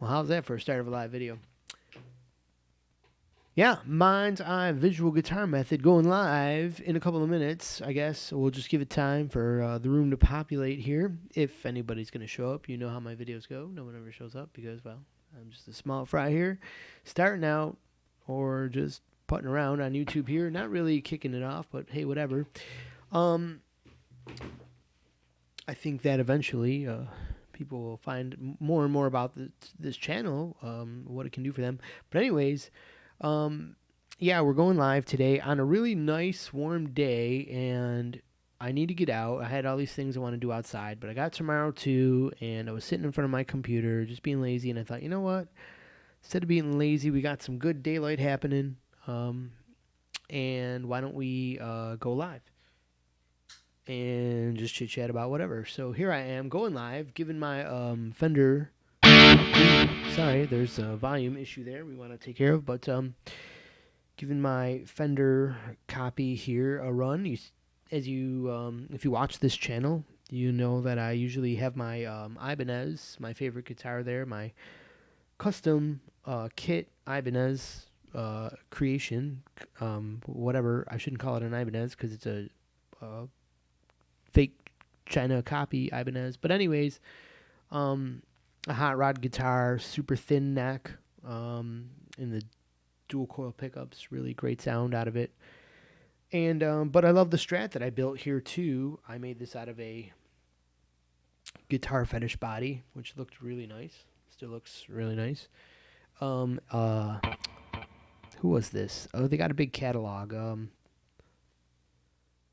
Well, how's that for a start of a live video? Yeah, Mind's Eye Visual Guitar Method going live in a couple of minutes, I guess. We'll just give it time for the room to populate here. If anybody's going to show up, you know how my videos go. No one ever shows up because, well, I'm just a small fry here, starting out or just putting around on YouTube here. Not really kicking it off, but hey, whatever. I think that eventually people will find more and more about this channel, what it can do for them. But anyways, yeah, we're going live today on a really nice warm day, and I need to get out. I had all these things I want to do outside, but I got tomorrow too, and I was sitting in front of my computer just being lazy, and I thought, you know what? Instead of being lazy, we got some good daylight happening, and why don't we go live and just chit chat about whatever. So here I am going live, giving my Fender. Sorry, there's a volume issue there we want to take care of, but giving my Fender copy here a run. If you watch this channel, you know that I usually have my Ibanez, my favorite guitar there, my custom kit Ibanez creation, whatever. I shouldn't call it an Ibanez because it's a fake China copy Ibanez. But anyways, a hot rod guitar, super thin neck, in the dual coil pickups, really great sound out of it. And but I love the Strat that I built here too. I made this out of a Guitar Fetish body, which looked really nice. Still looks really nice. Who was this? Oh, they got a big catalog.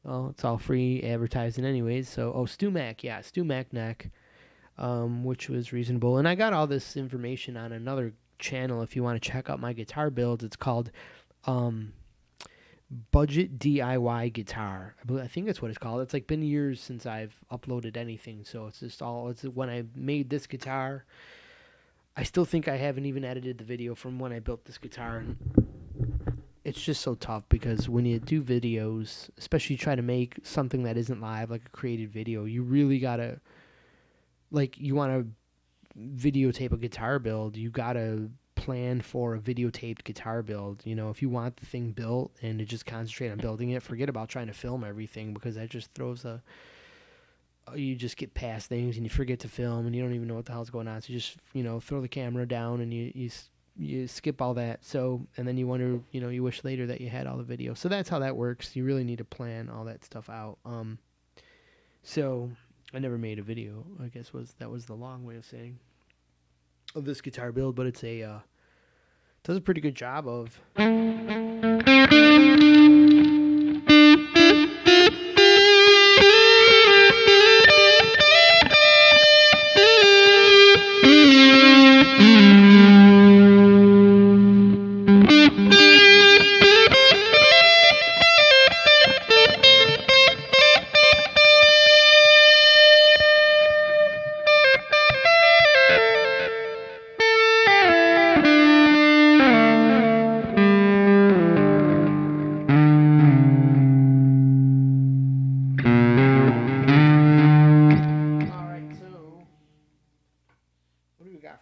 Well, it's all free advertising anyways. So, StewMac, yeah, StewMac neck, which was reasonable. And I got all this information on another channel. If you want to check out my guitar builds, it's called Budget DIY Guitar. I think that's what it's called. It's like been years since I've uploaded anything, so it's just all. It's when I made this guitar. I still think I haven't even edited the video from when I built this guitar. And it's just so tough because when you do videos, especially try to make something that isn't live, like a created video, you really gotta, like, you want to videotape a guitar build, you gotta plan for a videotaped guitar build. You know, if you want the thing built and to just concentrate on building it, forget about trying to film everything, because that just throws you just get past things and you forget to film and you don't even know what the hell's going on. So you just, throw the camera down and you skip all that. So, and then you wonder, you wish later that you had all the video. So that's how that works. You really need to plan all that stuff out. So I never made a video, I guess that was the long way of saying, of this guitar build, but it's does a pretty good job of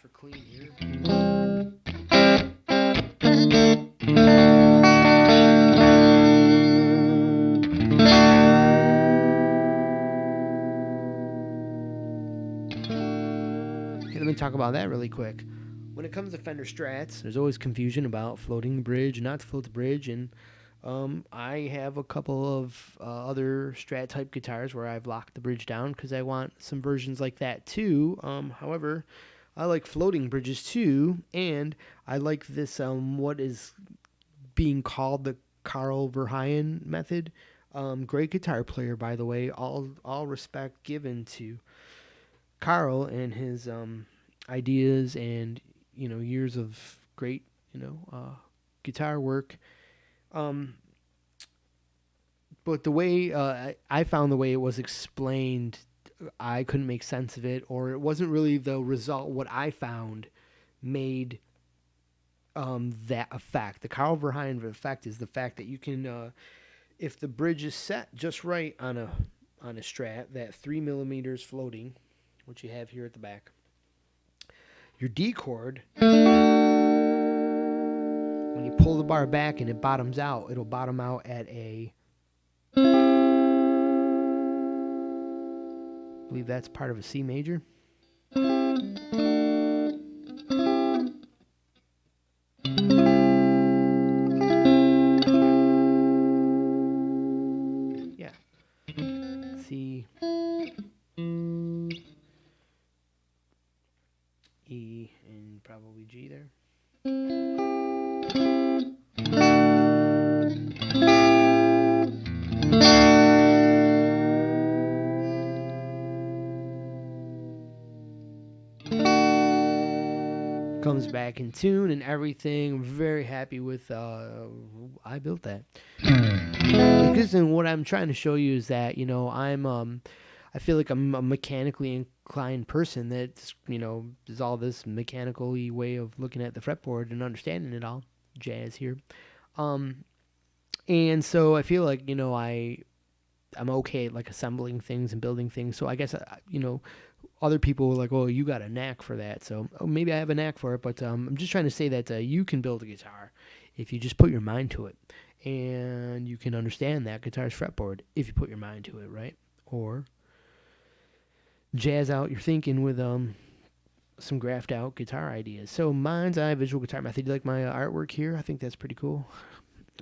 for clean here. Okay, let me talk about that really quick. When it comes to Fender Strats, there's always confusion about floating the bridge, not to float the bridge, and I have a couple of other Strat type guitars where I've locked the bridge down because I want some versions like that too. However, I like floating bridges too, and I like this what is being called the Carl Verheyen method. Great guitar player, by the way. All respect given to Carl and his ideas and years of great guitar work. But the way I found the way it was explained, I couldn't make sense of it, or it wasn't really the result. What I found made that effect. The Carl Verheyen effect is the fact that you can, if the bridge is set just right on a Strat, that 3 millimeters floating, which you have here at the back, Your D chord, when you pull the bar back and it bottoms out, it'll bottom out at a, I believe that's part of a C major. Yeah. C, E, and probably G there. Comes back in tune and everything. I'm very happy with I built that. Because what I'm trying to show you is that, you know, I feel like I'm a mechanically inclined person that's, you know, there's all this mechanical-y way of looking at the fretboard and understanding it all. Jazz here. And so I feel like, you know, I'm okay at like assembling things and building things. So I guess, you know, other people were like, "Oh, you got a knack for that." So maybe I have a knack for it, but I'm just trying to say that you can build a guitar if you just put your mind to it, and you can understand that guitar's fretboard if you put your mind to it, right? Or jazz out your thinking with some graphed out guitar ideas. So Mind's Eye Visual Guitar Method. You like my artwork here? I think that's pretty cool.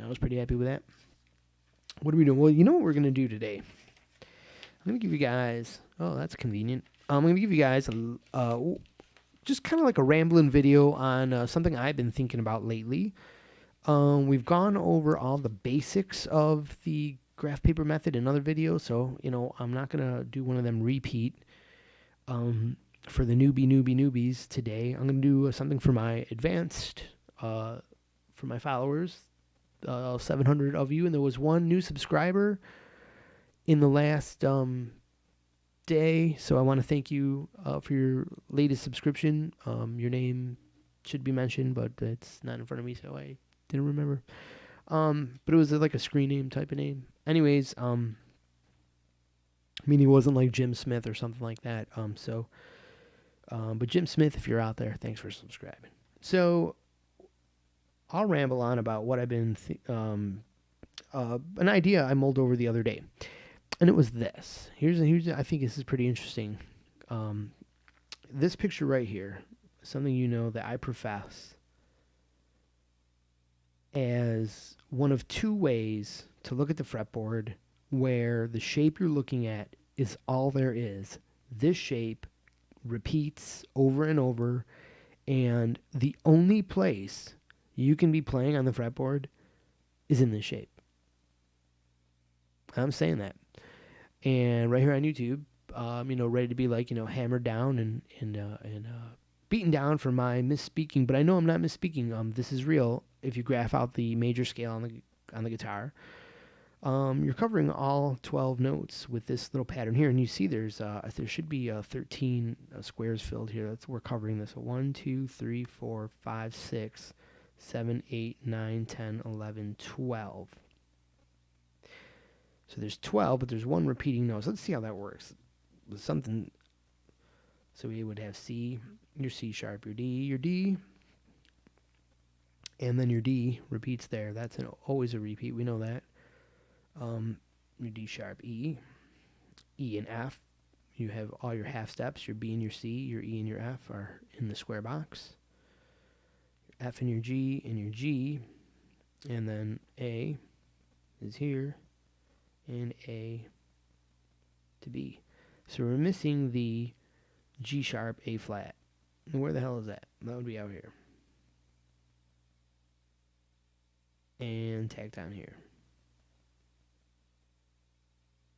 I was pretty happy with that. What are we doing? Well, you know what we're gonna do today. I'm gonna give you guys. Oh, that's convenient. I'm gonna give you guys just kind of like a rambling video on something I've been thinking about lately. We've gone over all the basics of the graph paper method in other videos, so you know I'm not gonna do one of them repeat. For the newbies today, I'm gonna do something for my advanced, for my followers, 700 of you, and there was one new subscriber in the last day, so I want to thank you for your latest subscription. Your name should be mentioned, but it's not in front of me, so I didn't remember. But it was like a screen name type of name. Anyways, I mean, he wasn't like Jim Smith or something like that. But Jim Smith, if you're out there, thanks for subscribing. So I'll ramble on about what I've been, an idea I mulled over the other day. And it was this. Here's I think this is pretty interesting. This picture right here, something you know that I profess as one of two ways to look at the fretboard where the shape you're looking at is all there is. This shape repeats over and over, and the only place you can be playing on the fretboard is in this shape. I'm saying that. And right here on YouTube, you know, ready to be like, you know, hammered down and beaten down for my misspeaking. But I know I'm not misspeaking. This is real. If you graph out the major scale on the guitar, you're covering all 12 notes with this little pattern here, and you see there should be 13 squares filled here. We're covering this. So 1, 2, 3, 4, 5, 6, 7, 8, 9, 10, 11, 12. So there's 12, but there's one repeating note. So let's see how that works. With something, so we would have C, your C sharp, your D, and then your D repeats there. That's always a repeat. We know that. Your D sharp, E and F. You have all your half steps. Your B and your C, your E and your F are in the square box. Your F and your G, and then A is here. And A to B. So we're missing the G sharp, A flat. And where the hell is that? That would be out here. And tacked on here.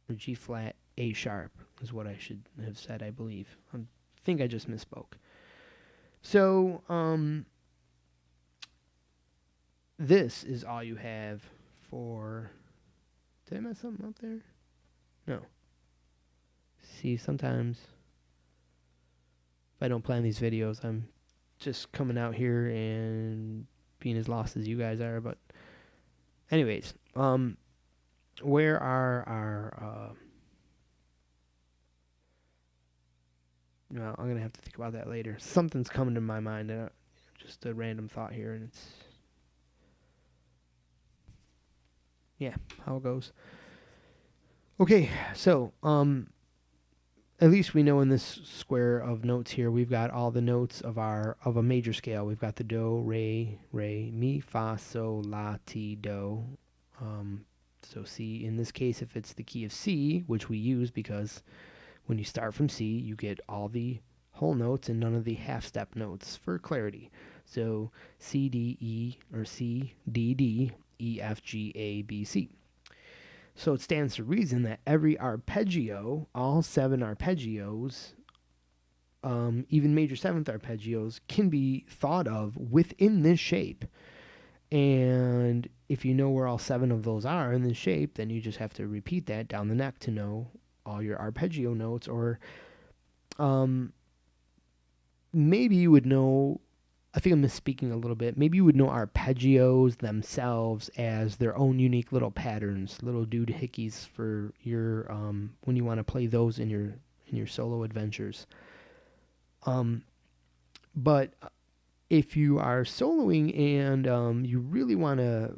Or G flat, A sharp is what I should have said, I believe. I think I just misspoke. So, this is all you have for... Did I mess something up there? No. See, sometimes if I don't plan these videos, I'm just coming out here and being as lost as you guys are. But anyways, where are our well, I'm gonna have to think about that later. Something's coming to my mind. Just a random thought here, and it's yeah, how it goes. Okay, so at least we know in this square of notes here, we've got all the notes of a major scale. We've got the do, re, mi, fa, sol, la, ti, do. So C, in this case, if it's the key of C, which we use because when you start from C, you get all the whole notes and none of the half-step notes for clarity. So C, D, E, or C, D, D, E, F, G, A, B, C. So it stands to reason that every arpeggio, all 7 arpeggios, even major 7th arpeggios, can be thought of within this shape. And if you know where all 7 of those are in this shape, then you just have to repeat that down the neck to know all your arpeggio notes. Or um, maybe you would know, I think I'm misspeaking a little bit. Maybe you would know arpeggios themselves as their own unique little patterns, little doohickeys for your when you want to play those in your solo adventures. Um, but if you are soloing and you really want to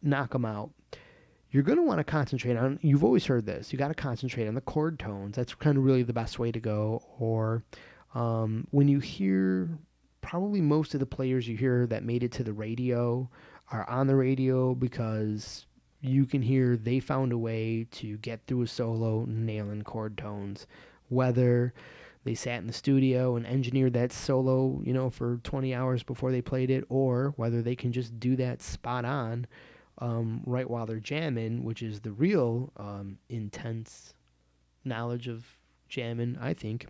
knock them out, you're going to want to concentrate on, you've always heard this, you got to concentrate on the chord tones. That's kind of really the best way to go. Or when you hear, probably most of the players you hear that made it to the radio are on the radio because you can hear they found a way to get through a solo nailing chord tones. Whether they sat in the studio and engineered that solo, for 20 hours before they played it, or whether they can just do that spot on right while they're jamming, which is the real intense knowledge of jamming, I think.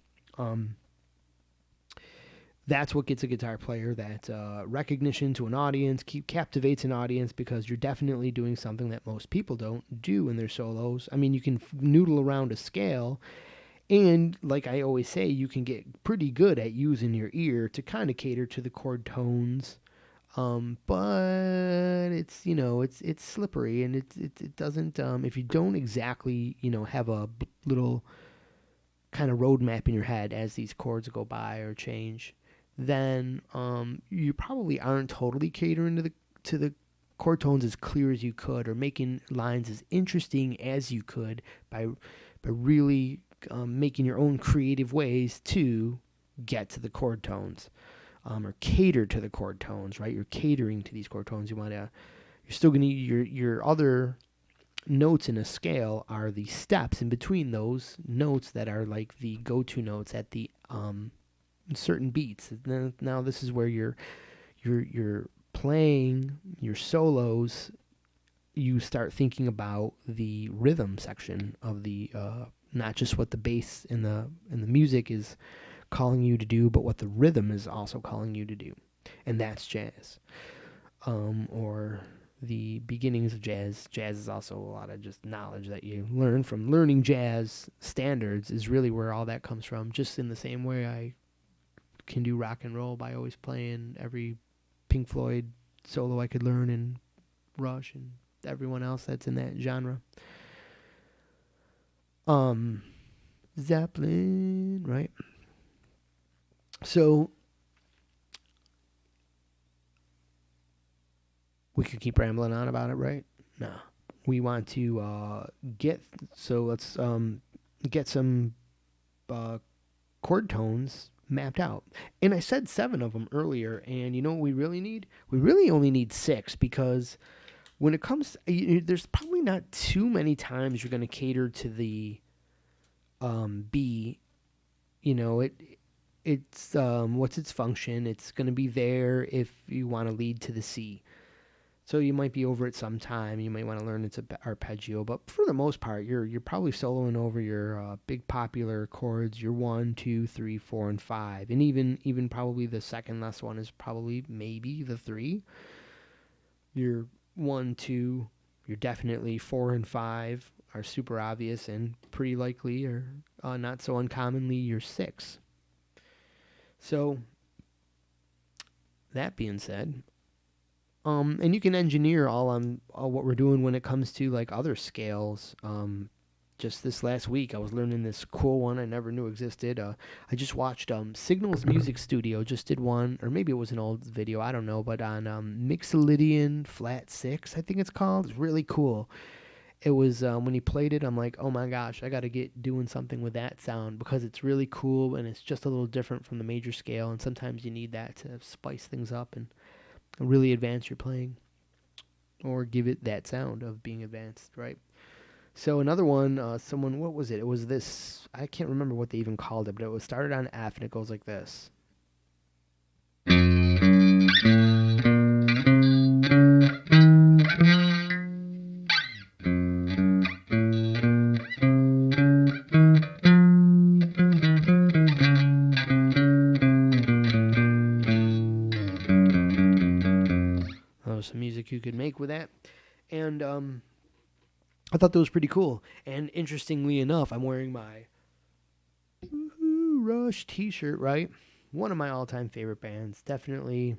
That's what gets a guitar player that recognition to an audience, captivates an audience, because you're definitely doing something that most people don't do in their solos. I mean, you can noodle around a scale, and like I always say, you can get pretty good at using your ear to kind of cater to the chord tones. But it's slippery, and it doesn't if you don't exactly have a little kind of roadmap in your head as these chords go by or change, then you probably aren't totally catering to the chord tones as clear as you could, or making lines as interesting as you could by really making your own creative ways to get to the chord tones, or cater to the chord tones. Right, you're catering to these chord tones. You're still going to your other notes in a scale are the steps in between those notes that are like the go-to notes at the certain beats. Now this is where you're playing your solos. You start thinking about the rhythm section of the not just what the bass in the music is calling you to do, but what the rhythm is also calling you to do, and that's jazz. Or the beginnings of jazz. Jazz is also a lot of just knowledge that you learn from learning jazz standards, is really where all that comes from. Just in the same way I can do rock and roll by always playing every Pink Floyd solo I could learn, and Rush, and everyone else that's in that genre. Zeppelin, right? So we could keep rambling on about it, right? No. We want to let's get some chord tones mapped out. And I said 7 of them earlier, and you know what we really need? We really only need 6, because when it comes there's probably not too many times you're going to cater to the B. It's what's its function? It's going to be there if you want to lead to the C. So you might be over it sometime. You might want to learn its arpeggio, but for the most part, you're probably soloing over your big popular chords. Your 1, 2, 3, 4, and 5, and even probably the second last one is probably maybe the 3. Your 1, 2, you're definitely 4 and 5 are super obvious and pretty likely, or not so uncommonly, your 6. So that being said, and you can engineer all on what we're doing when it comes to like other scales. just this last week, I was learning this cool one I never knew existed. I just watched Signals Music Studio just did one, or maybe it was an old video, I don't know, but on Mixolydian Flat 6, I think it's called. It's really cool. It was when he played it, I'm like, oh my gosh, I got to get doing something with that sound because it's really cool and it's just a little different from the major scale. And sometimes you need that to spice things up and really advance your playing or give it that sound of being advanced, right? So another one, what was it? It was this, I can't remember what they even called it, but it was started on F and it goes like this. Some music you could make with that. And I thought that was pretty cool. And interestingly enough, I'm wearing my Rush t-shirt, right? One of my all-time favorite bands. Definitely,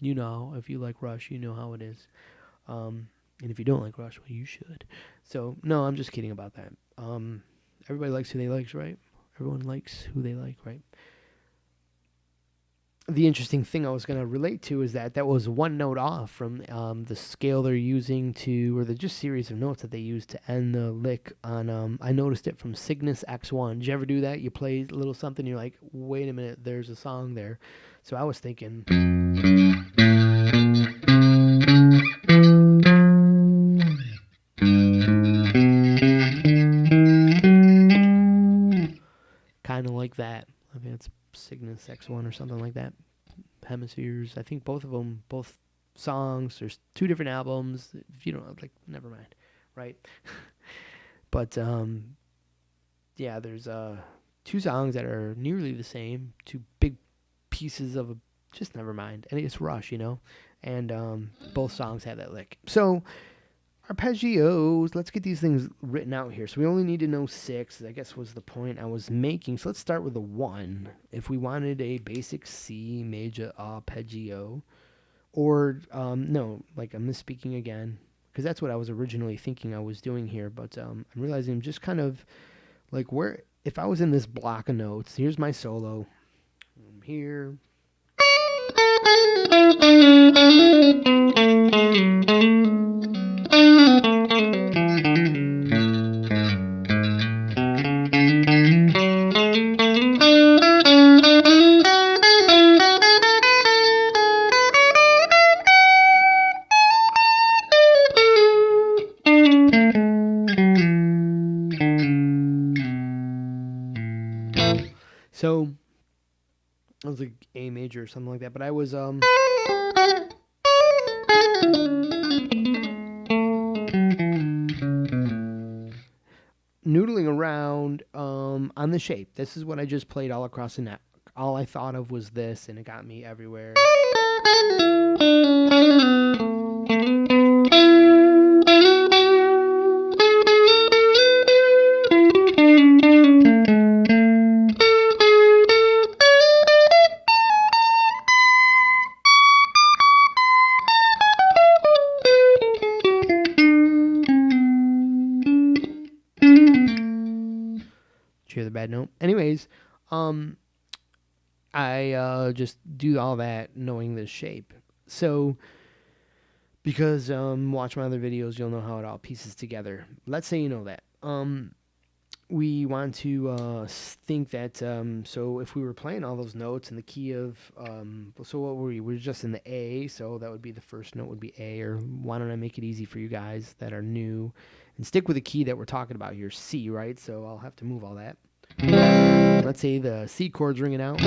if you like Rush, you know how it is. And if you don't like Rush, well, you should. So, no, I'm just kidding about that. Everybody likes who they likes, right? Everyone likes who they like, right? The interesting thing I was going to relate to is that was one note off from the scale they're using or the just series of notes that they use to end the lick on. I noticed it from Cygnus X1. Did you ever do that? You play a little something, you're like, wait a minute, there's a song there. So I was thinking, kind of like that. I mean, it's Cygnus X1 or something like that. Hemispheres. I think both of them, both songs. There's 2 different albums. If you don't never mind, right? But yeah, there's 2 songs that are nearly the same. 2 big pieces of just never mind. And it's Rush, and both songs have that lick. So arpeggios. Let's get these things written out here. So we only need to know 6, I guess was the point I was making. So let's start with a 1. If we wanted a basic C major arpeggio, or no, I'm misspeaking again, because that's what I was originally thinking I was doing here. But I'm realizing I'm just kind of where, if I was in this block of notes, here's my solo. I'm here. So I was A major or something like that, but I was noodling around on the shape. This is what I just played all across the neck. All I thought of was this, and it got me everywhere. Hear the bad note. Anyways, I just do all that knowing this shape. So, because watch my other videos, you'll know how it all pieces together. Let's say you know that. We want to think that, so if we were playing all those notes in the key of, so what were we? We're just in the A, so that would be the first note would be A, or why don't I make it easy for you guys that are new and stick with the key that we're talking about here, C, right? So I'll have to move all that. Let's say the C chord's ringing out.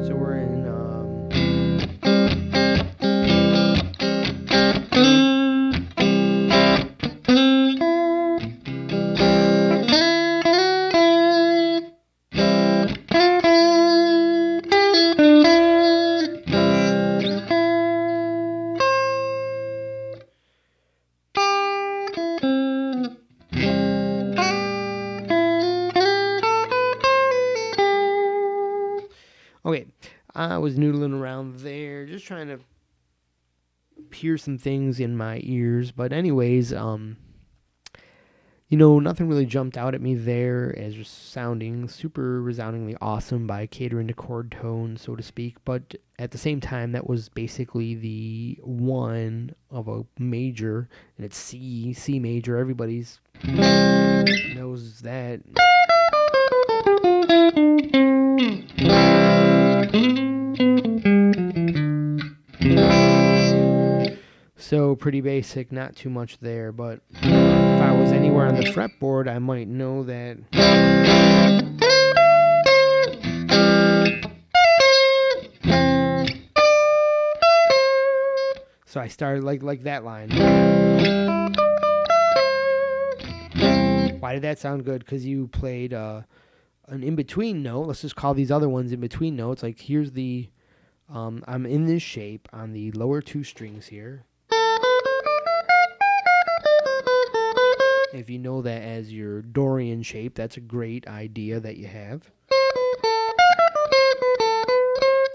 So we're in I was noodling around there, just trying to hear some things in my ears. But anyways, nothing really jumped out at me there as just sounding super resoundingly awesome by catering to chord tone, so to speak. But at the same time, that was basically the one of a major, and it's C major. Everybody's knows that. So pretty basic, not too much there, but if I was anywhere on the fretboard, I might know that. So I started like that line. Why did that sound good? Because you played an in-between note. Let's just call these other ones in-between notes. Like here's the, I'm in this shape on the lower two strings here. If you know that as your Dorian shape, that's a great idea that you have.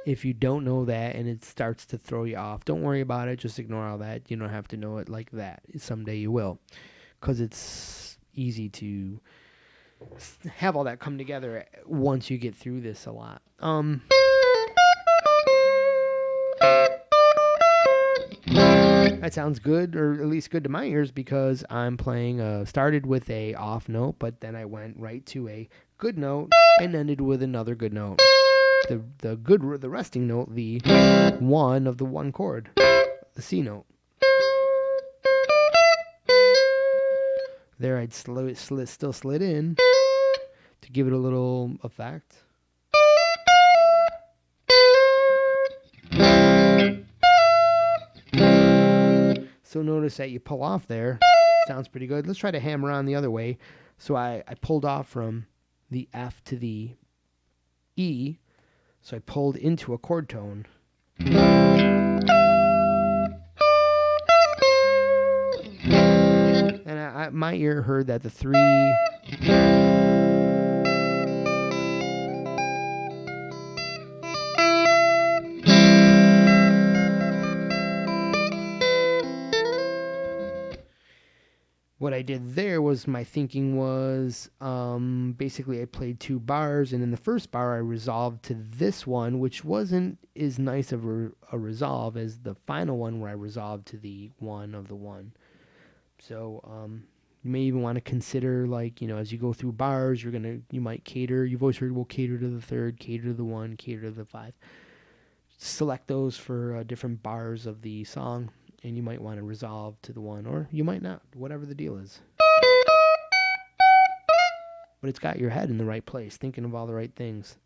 If you don't know that and it starts to throw you off, don't worry about it. Just ignore all that. You don't have to know it like that. Someday you will, because it's easy to have all that come together once you get through this a lot. That sounds good, or at least good to my ears, because I'm playing, started with a off note, but then I went right to a good note and ended with another good note. The resting note, the one of the one chord, the C note. There I'd still slid in to give it a little effect. So notice that you pull off there. Sounds pretty good. Let's try to hammer on the other way. So I pulled off from the F to the E. So I pulled into a chord tone. And my ear heard that the 3... What I did there was, my thinking was, basically I played 2 bars, and in the first bar I resolved to this one, which wasn't as nice of a resolve as the final one where I resolved to the one of the one. So you may even want to consider, like, as you go through bars, you might cater. You've always heard, we'll cater to the third, cater to the one, cater to the 5. Select those for different bars of the song. And you might want to resolve to the one, or you might not, whatever the deal is. But it's got your head in the right place, thinking of all the right things.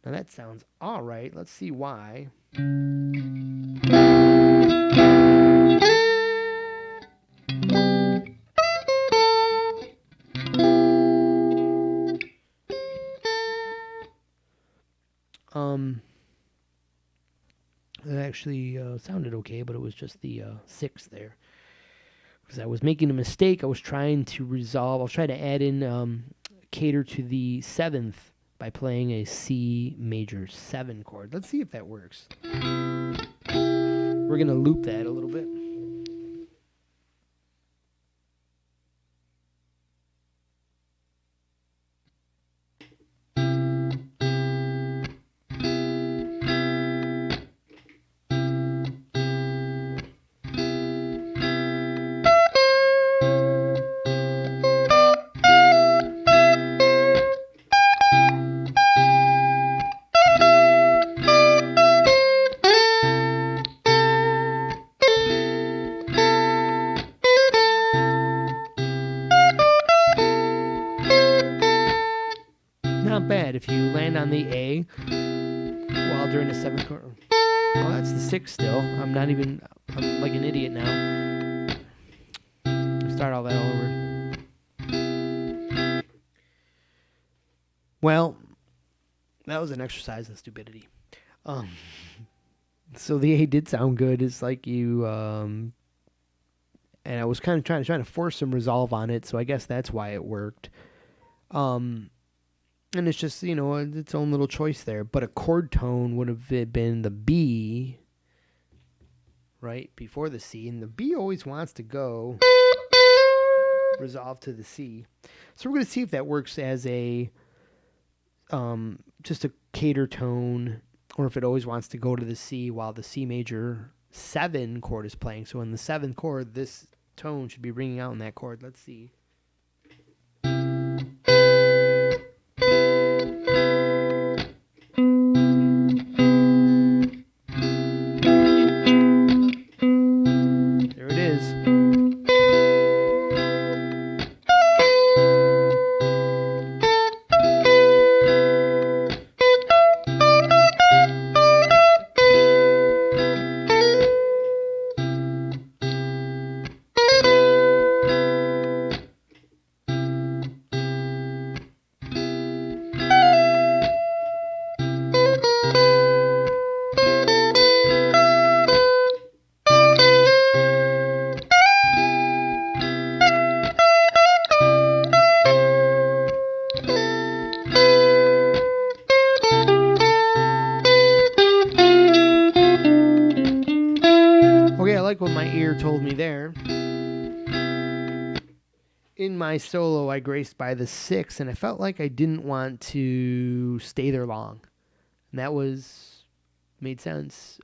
Now that sounds all right. Let's see why. It actually sounded okay, but it was just the 6 there. Because I was making a mistake. I was trying to resolve. I was trying to add in cater to the 7th by playing a C major 7 chord. Let's see if that works. We're going to loop that a little bit. Not bad if you land on the A while during the 7th chord. Oh, that's the 6 still. I'm like an idiot now. Start all that over. Well, that was an exercise in stupidity. So the A did sound good. It's like you and I was kind of trying to force some resolve on it, so I guess that's why it worked. And it's just, its own little choice there. But a chord tone would have been the B, right, before the C, and the B always wants to go resolve to the C. So we're going to see if that works as a just a cater tone, or if it always wants to go to the C while the C major 7 chord is playing. So in the 7th chord, this tone should be ringing out in that chord. Let's see. There it is. Okay, I like what my ear told me there. In my solo, I graced by the 6, and I felt like I didn't want to stay there long. And that made sense.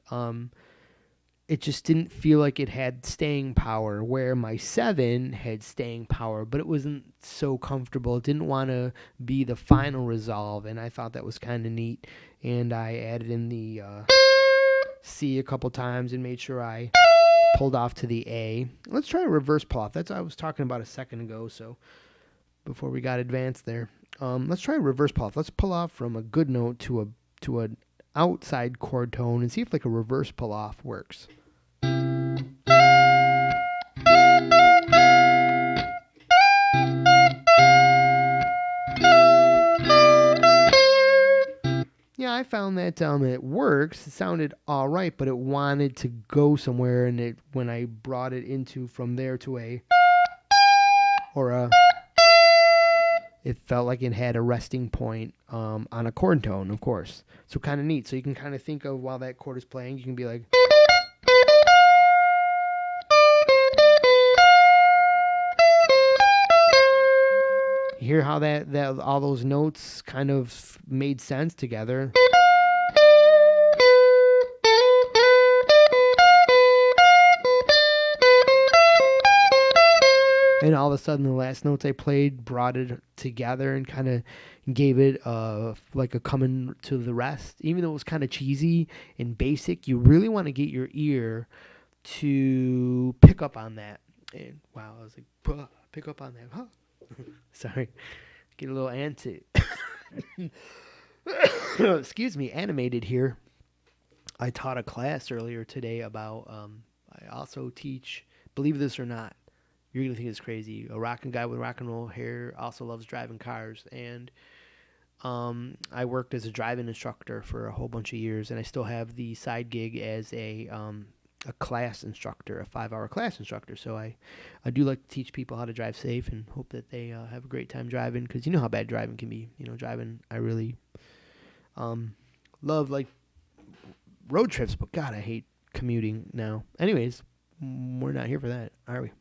It just didn't feel like it had staying power, where my 7 had staying power, but it wasn't so comfortable. It didn't want to be the final resolve, and I thought that was kind of neat. And I added in the C a couple times and made sure I pulled off to the A. Let's try a reverse pull off. That's what I was talking about a second ago, so before we got advanced there. Let's try a reverse pull off. Let's pull off from a good note to an outside chord tone and see if like a reverse pull off works. Yeah, I found that it works. It sounded all right, but it wanted to go somewhere, and when I brought it into from there to a or a, it felt like it had a resting point on a chord tone, of course. So kind of neat. So you can kind of think of while that chord is playing, you can be like. You hear how that all those notes kind of made sense together. And all of a sudden, the last notes I played brought it together and kind of gave it like a coming to the rest. Even though it was kind of cheesy and basic, you really want to get your ear to pick up on that. And wow, I was like, pick up on that. Huh? Sorry, get a little excuse me, animated here. I taught a class earlier today about. I also teach. Believe this or not, you're gonna think it's crazy. A rockin' guy with rock and roll hair also loves driving cars, and I worked as a driving instructor for a whole bunch of years, and I still have the side gig as a class instructor, a 5-hour class instructor. So I do like to teach people how to drive safe and hope that they have a great time driving, because you know how bad driving can be. Driving, I really love like road trips, but God, I hate commuting now. Anyways, we're not here for that, are we?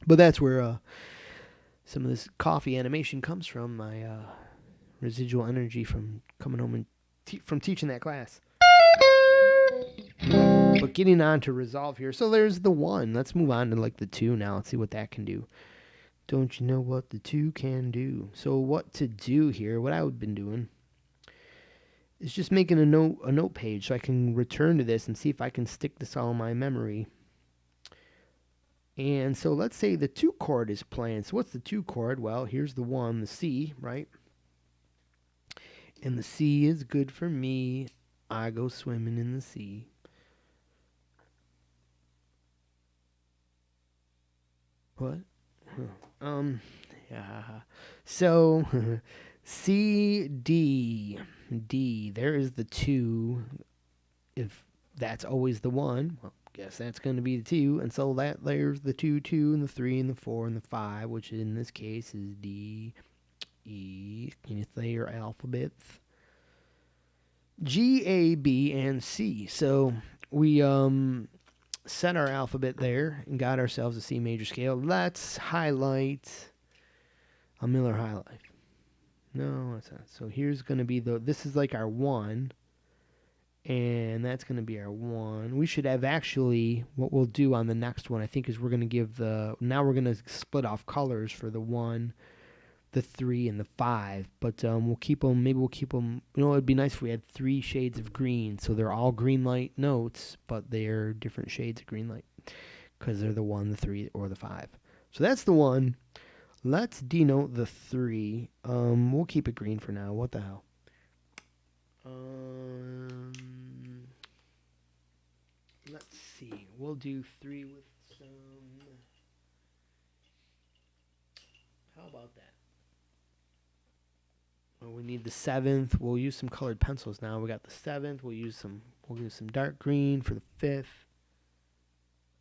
But that's where some of this coffee animation comes from, my residual energy from coming home and from teaching that class. But getting on to resolve here. So there's the 1. Let's move on to like the 2 now. Let's see what that can do. Don't you know what the 2 can do? So what to do here, what I've been doing, is just making a note page so I can return to this and see if I can stick this all in my memory. And so let's say the 2 chord is playing. So what's the 2 chord? Well, here's the 1, the C, right? And the C is good for me. I go swimming in the sea. What? Yeah. So, C, D. D. There is the 2. If that's always the 1, well, guess that's going to be the 2. And so that there's the 2, 2, and the 3, and the 4, and the 5, which in this case is D, E. Can you say your alphabets? G, A, B, and C. So we set our alphabet there and got ourselves a C major scale. Let's highlight a Miller High Life. No, that's not. So here's going to be this is like our 1. And that's going to be our 1. We should have actually, what we'll do on the next one, I think, is we're going to give now we're going to split off colors for the 1, the 3, and the 5. But we'll keep them, it'd be nice if we had 3 shades of green. So they're all green light notes, but they're different shades of green light. Because they're the 1, the 3, or the 5. So that's the 1. Let's denote the 3. We'll keep it green for now. What the hell? Let's see. We'll do 3 with some. How about that? Well, we need the 7th. We'll use some colored pencils now. We got the 7th. We'll use some dark green for the 5th.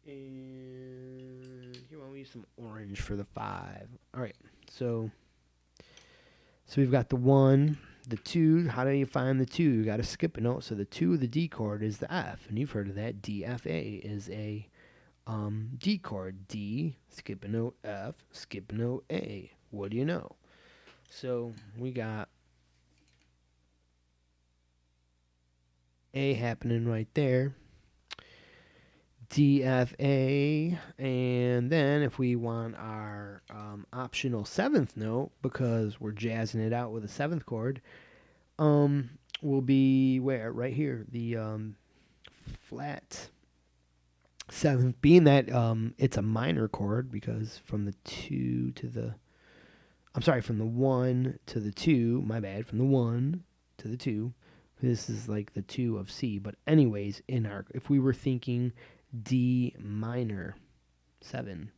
And here we'll use some orange for the 5. All right. So we've got the 1. The 2, how do you find the 2? You got to skip a note. So the 2, the D chord, is the F. And you've heard of that. DFA is a D chord. D, skip a note, F, skip a note, A. What do you know? So we got A happening right there. DFA. And then if we want our optional 7th note, because we're jazzing it out with a 7th chord, will be where? Right here. The flat 7th, being that it's a minor chord, because from the 2 to the, from the 1 to the 2, my bad, from the 1 to the 2, this is like the 2 of C. But anyways, if we were thinking D minor 7,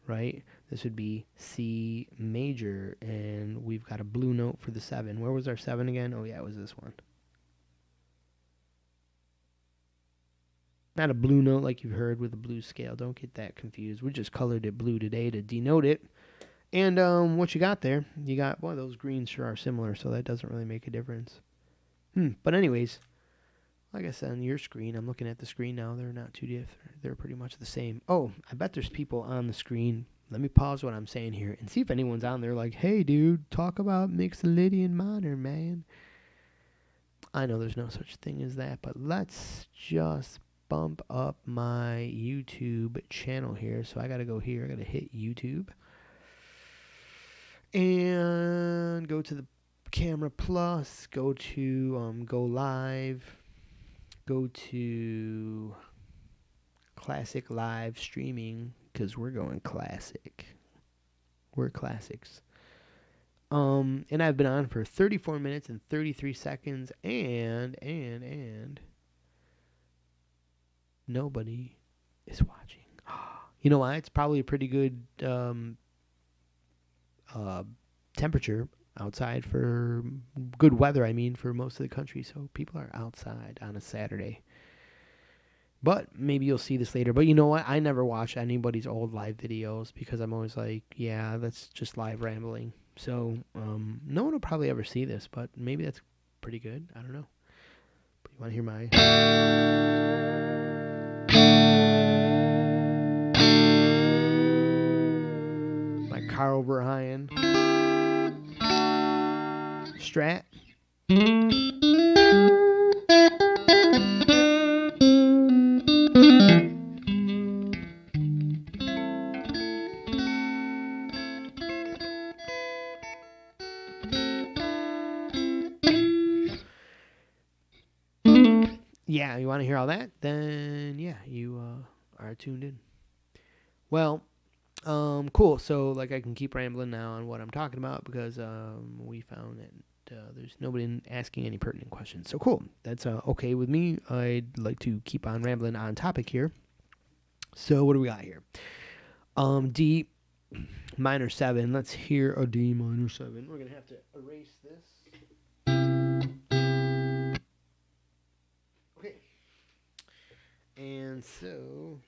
right? This would be C major, and we've got a blue note for the 7. Where was our 7 again? Oh yeah, it was this one. Not a blue note like you've heard with a blues scale. Don't get that confused. We just colored it blue today to denote it. And what you got there? You got, boy, those greens sure are similar, so that doesn't really make a difference. But anyways, like I said, on your screen, I'm looking at the screen now. They're not too different. They're pretty much the same. Oh, I bet there's people on the screen. Let me pause what I'm saying here and see if anyone's on there like, hey, dude, talk about Mixolydian minor, man. I know there's no such thing as that, but let's just bump up my YouTube channel here. So I got to go here. I got to hit YouTube and go to the camera plus, go to go live, go to classic live streaming, because we're going classic. We're classics. And I've been on for 34 minutes and 33 seconds, and nobody is watching. You know why? It's probably a pretty good temperature outside, for good weather, I mean, for most of the country. So people are outside on a Saturday. But maybe you'll see this later. But you know what? I never watch anybody's old live videos, because I'm always like, yeah, that's just live rambling. So no one will probably ever see this, but maybe that's pretty good. I don't know. But you want to hear my Carl Verheyen Strat? Yeah, you want to hear all that? Then yeah, you are tuned in. Well, cool. So like, I can keep rambling now on what I'm talking about, because we found that there's nobody asking any pertinent questions. So cool. That's okay with me. I'd like to keep on rambling on topic here. So what do we got here? D minor 7. Let's hear a D minor 7. We're gonna have to erase this. Okay. And so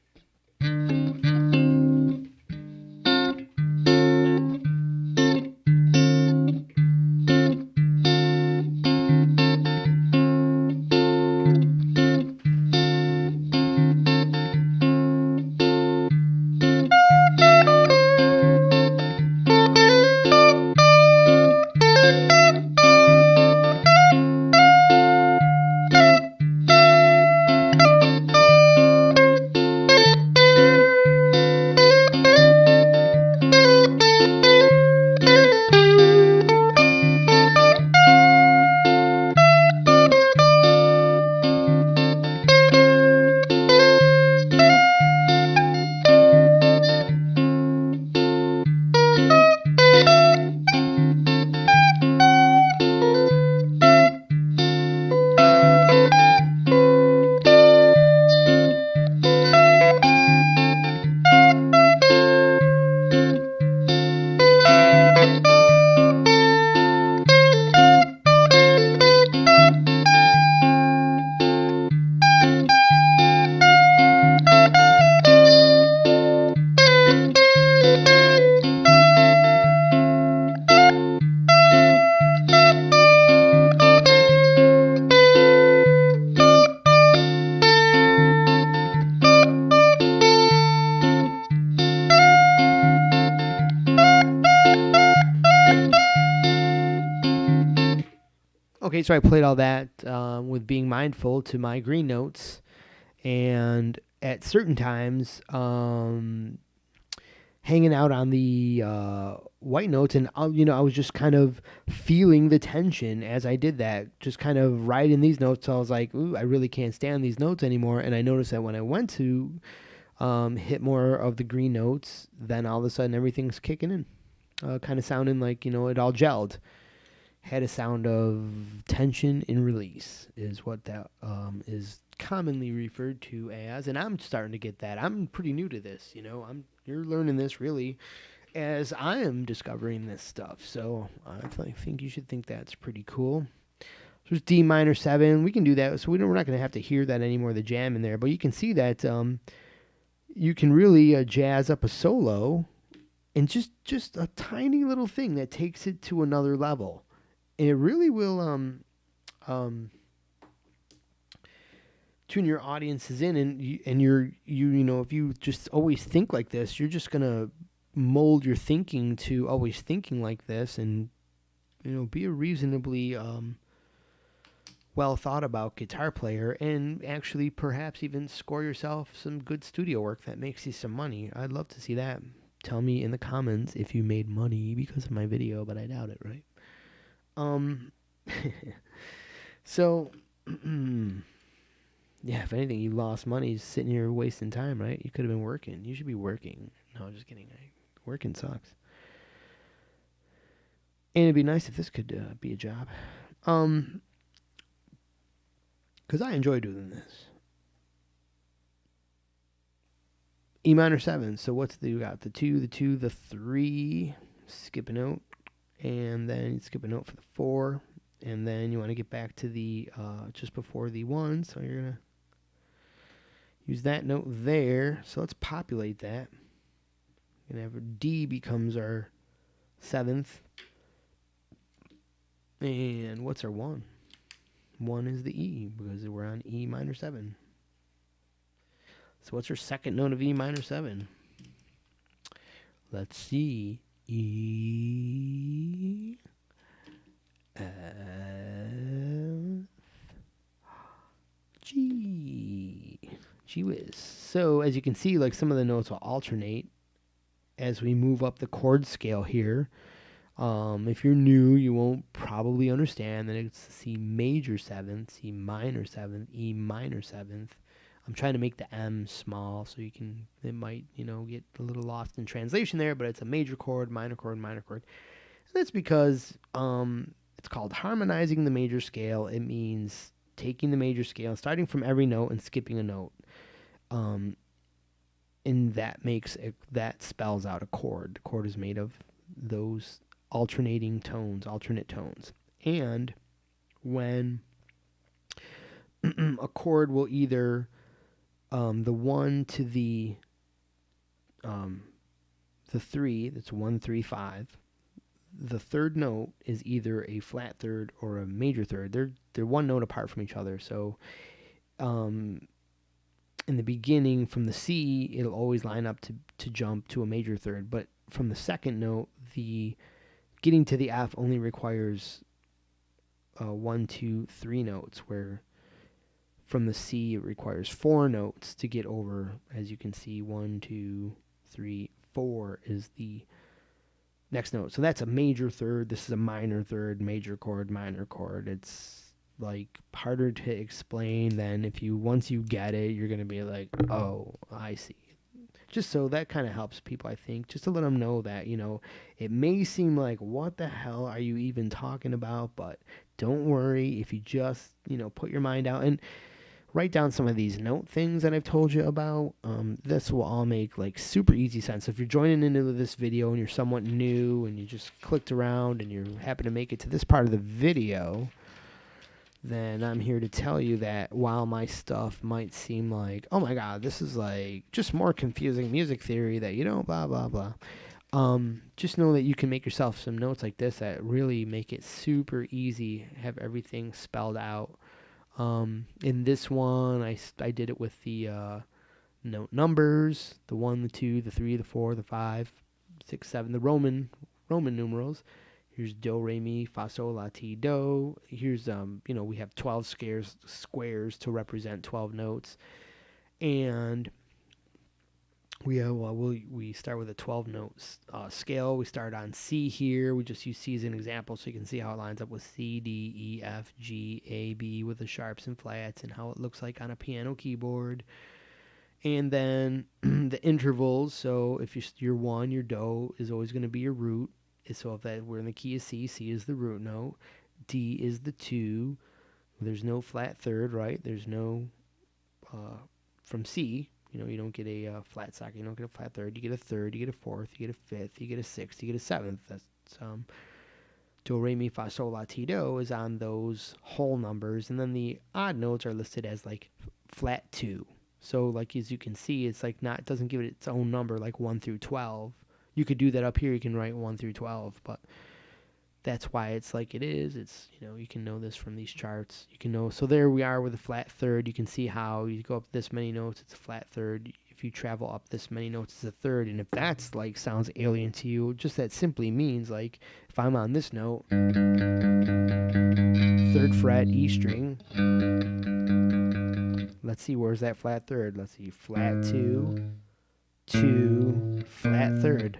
okay, so I played all that with being mindful to my green notes, and at certain times, hanging out on the white notes, and I was just kind of feeling the tension as I did that, just kind of writing these notes. So I was like, "Ooh, I really can't stand these notes anymore." And I noticed that when I went to hit more of the green notes, then all of a sudden everything's kicking in, kind of sounding like it all gelled. Had a sound of tension and release is what that is commonly referred to as, and I'm starting to get that. I'm pretty new to this, you're learning this really as I am discovering this stuff. So I think you should think that's pretty cool. So it's D minor 7. We can do that. So we're not going to have to hear that anymore, the jam in there. But you can see that you can really jazz up a solo and just a tiny little thing that takes it to another level. And it really will um, tune your audiences in, and if you just always think like this, you're just gonna mold your thinking to always thinking like this, and be a reasonably well thought about guitar player, and actually perhaps even score yourself some good studio work that makes you some money. I'd love to see that. Tell me in the comments if you made money because of my video, but I doubt it, right? Um so yeah, if anything, you lost money sitting here wasting time, right? You could have been working. You should be working. No, just kidding. Working sucks. And it'd be nice if this could be a job. Because I enjoy doing this. E minor 7. So what's you got? The 2, the 2, the 3. Skip a note. And then you skip a note for the 4. And then you want to get back to the just before the 1. So you're going to use that note there. So let's populate that. We're going to have D becomes our 7th. And what's our 1? 1 is the E because we're on E minor 7. So what's our second note of E minor 7? Let's see. E, F, G. Gee whiz. So as you can see, like some of the notes will alternate as we move up the chord scale here. If you're new, you won't probably understand that it's C major 7th, C minor 7th, E minor 7th. I'm trying to make the M small so it might, get a little lost in translation there, but it's a major chord, minor chord, minor chord. And that's because it's called harmonizing the major scale. It means taking the major scale, starting from every note and skipping a note. And that spells out a chord. The chord is made of those alternate tones. And when a chord will either the 1 to the 3, that's 1, 3, 5. The third note is either a flat third or a major third. They're one note apart from each other. So in the beginning, from the C, it'll always line up to jump to a major third. But from the second note, the getting to the F only requires 1, 2, 3 notes, where from the C it requires 4 notes to get over. As you can see, 1, 2, 3, 4 is the next note. So that's a major third. This is a minor third, major chord, minor chord. It's like harder to explain than if you once you get it, you're gonna be like, oh, I see. Just so that kind of helps people, I think, just to let them know that, it may seem like, what the hell are you even talking about? But don't worry, if you just, put your mind out and write down some of these note things that I've told you about. This will all make like super easy sense. So if you're joining into this video and you're somewhat new and you just clicked around and you happen to make it to this part of the video, then I'm here to tell you that while my stuff might seem like, oh my god, this is like just more confusing music theory that, blah, blah, blah. Just know that you can make yourself some notes like this that really make it super easy, have everything spelled out. In this one, I did it with the note numbers, the 1, the 2, the 3, the 4, the 5, 6, 7, the Roman numerals. Here's do, re, mi, fa, sol, la, ti, do. Here's we have 12 squares to represent 12 notes, and we start with a 12 notes scale. We start on C here. We just use C as an example so you can see how it lines up with C, D, E, F, G, A, B with the sharps and flats and how it looks like on a piano keyboard. And then the intervals. So if you're 1, your do is always going to be your root. So if we're in the key of C, C is the root note. D is the 2. There's no flat third, right? There's no from C. You don't get a flat second, you don't get a flat third, you get a third, you get a fourth, you get a fifth, you get a sixth, you get a seventh. That's do, re, mi, fa, sol, la, ti, do is on those whole numbers, and then the odd notes are listed as like flat 2. So like as you can see, it's like it doesn't give it its own number like 1 through 12. You could do that up here, you can write 1 through 12, but that's why it's like it is. It's, you can know this from these charts. You can know. So there we are with a flat third. You can see how you go up this many notes, it's a flat third. If you travel up this many notes, it's a third. And if that's like sounds alien to you, just that simply means like if I'm on this note, 3rd fret, E string. Let's see, where's that flat third? Let's see, flat 2, 2, flat third.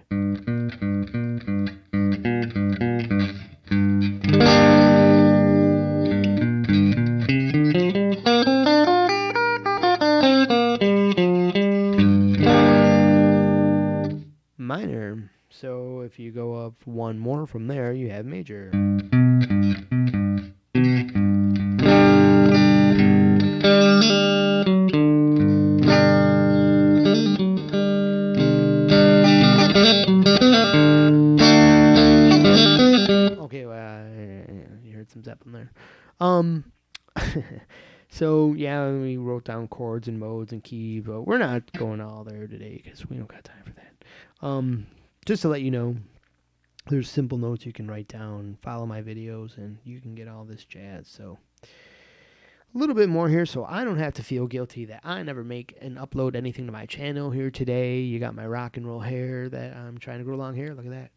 Minor. So if you go up 1 more from there, you have major. Okay, well, you heard some Zeppelin there. So yeah, we wrote down chords and modes and key, but we're not going all there today because we don't got time for that. Just to let you know, there's simple notes you can write down, follow my videos, and you can get all this jazz. So a little bit more here, so I don't have to feel guilty that I never make and upload anything to my channel here today. You got my rock and roll hair that I'm trying to grow long hair. Look at that.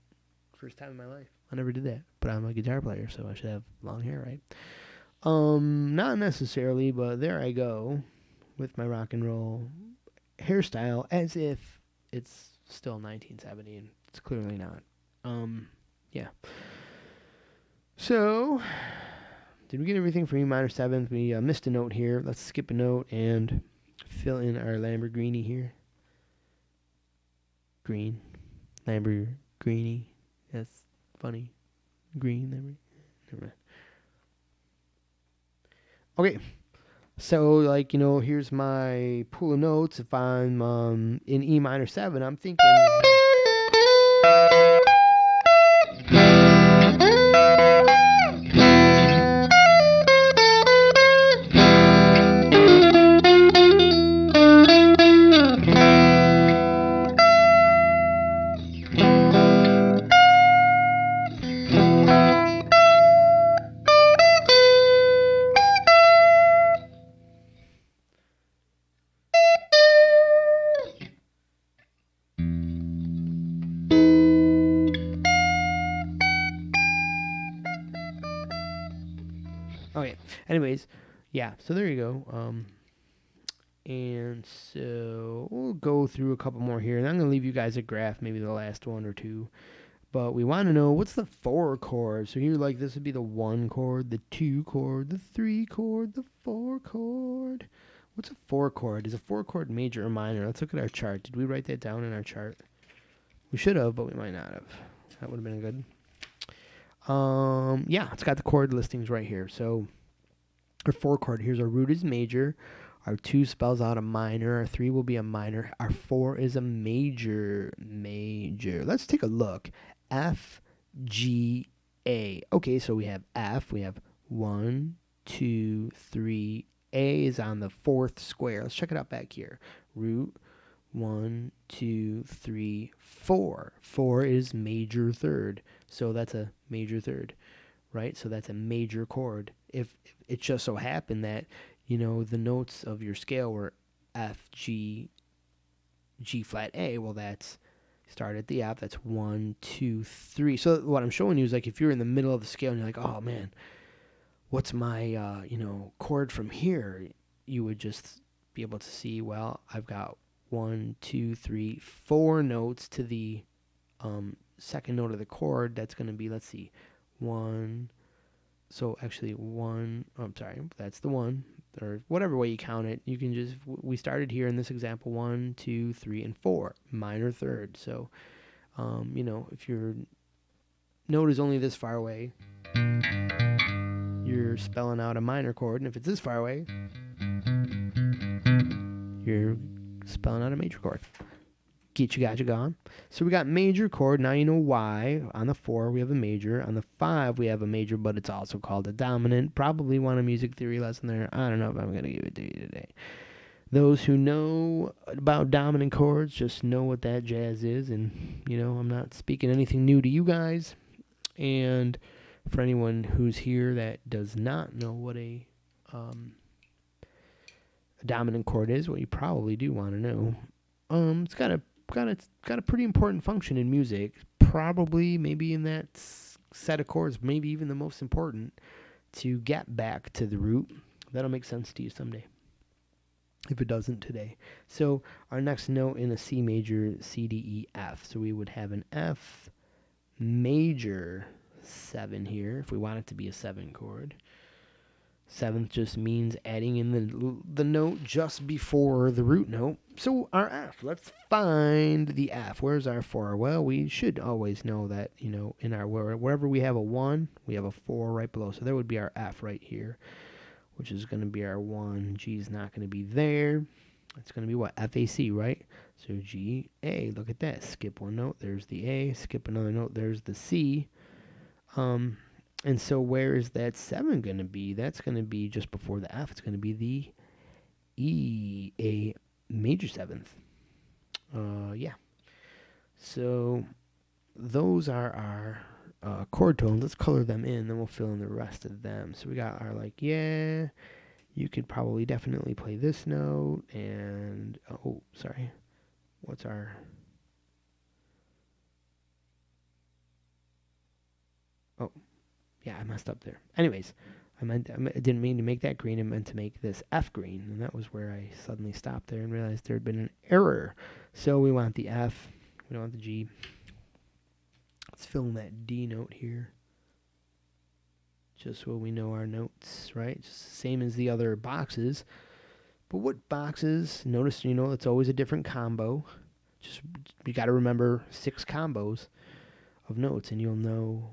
First time in my life. I never did that, but I'm a guitar player, so I should have long hair, right? Not necessarily, but there I go with my rock and roll hairstyle as if it's still 1970, and it's clearly not. Yeah. So, did we get everything for E minor 7th? We missed a note here. Let's skip a note and fill in our Lamborghini here. Green. Lamborghini. That's funny. Green. Never mind. Okay. So, here's my pool of notes. If I'm in E minor 7, I'm thinking... Anyways, yeah, so there you go. And so we'll go through a couple more here, and I'm going to leave you guys a graph, maybe the last one or two. But we want to know what's the 4 chord. So here, like, this would be the 1 chord, the 2 chord, the 3 chord, the 4 chord. What's a 4 chord? Is a 4 chord major or minor? Let's look at our chart. Did we write that down in our chart? We should have, but we might not have. That would have been good. Yeah, it's got the chord listings right here. So our 4 chord, here's our root is major. Our 2 spells out a minor. Our 3 will be a minor. Our 4 is a major. Let's take a look. F, G, A. Okay, so we have F. We have 1, 2, 3. A is on the 4th square. Let's check it out back here. Root, 1, 2, 3, 4. 4 is major third. So that's a major third, right? So that's a major chord. If it just so happened that, the notes of your scale were F, G, G flat, A, well, that's start at the F. That's 1, 2, 3. So what I'm showing you is, like, if you're in the middle of the scale and you're like, oh man, what's my chord from here? You would just be able to see, well, I've got 1, 2, 3, 4 notes to the second note of the chord. That's going to be, let's see, 1. So actually 1, I'm sorry, that's the 1, or whatever way you count it. You can just, we started here in this example, 1, 2, 3, and 4, minor third. So, if your note is only this far away, you're spelling out a minor chord, and if it's this far away, you're spelling out a major chord. Get you, got you gone. So we got major chord. Now you know why. On the 4, we have a major. On the 5, we have a major, but it's also called a dominant. Probably want a music theory lesson there. I don't know if I'm going to give it to you today. Those who know about dominant chords just know what that jazz is. And, I'm not speaking anything new to you guys. And for anyone who's here that does not know what a dominant chord is, well, you probably do want to know. It's got a pretty important function in music. Probably, maybe in that set of chords, maybe even the most important, to get back to the root. That'll make sense to you someday, if it doesn't today. So our next note in a C major, C, D, E, F. So we would have an F major 7 here, if we want it to be a 7 chord. 7th just means adding in the note just before the root note. So our F, let's find the F. Where's our 4? Well, we should always know that, in our, wherever we have a 1, we have a 4 right below. So there would be our F right here, which is going to be our 1. G is not going to be there. It's going to be what? FAC, right? So G, A, look at that. Skip one note, there's the A. Skip another note, there's the C. And so where is that 7 going to be? That's going to be just before the F. It's going to be the E, a major 7th. Yeah. So those are our chord tones. Let's color them in, then we'll fill in the rest of them. So we got our, like, yeah, you could probably definitely play this note. And, oh, sorry. What's our... Oh. Yeah, I messed up there. Anyways, I didn't mean to make that green. I meant to make this F green, and that was where I suddenly stopped there and realized there had been an error. So we want the F. We don't want the G. Let's fill in that D note here, just so we know our notes, right? Just the same as the other boxes. But what boxes? Notice, it's always a different combo. Just you got to remember 6 combos of notes, and you'll know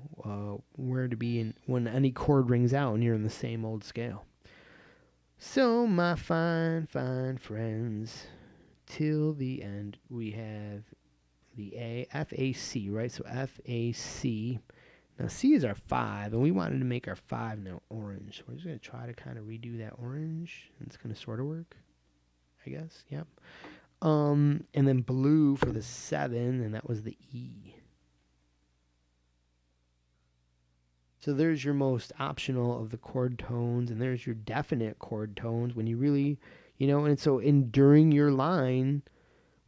where to be when any chord rings out and you're in the same old scale. So, my fine, fine friends, till the end, we have the A, F, A, C, right? So F, A, C. Now C is our 5, and we wanted to make our 5 now orange. So we're just going to try to kind of redo that orange, and it's going to sort of work, I guess. Yep. And then blue for the 7, and that was the E. So there's your most optional of the chord tones, and there's your definite chord tones when you really, and so during your line,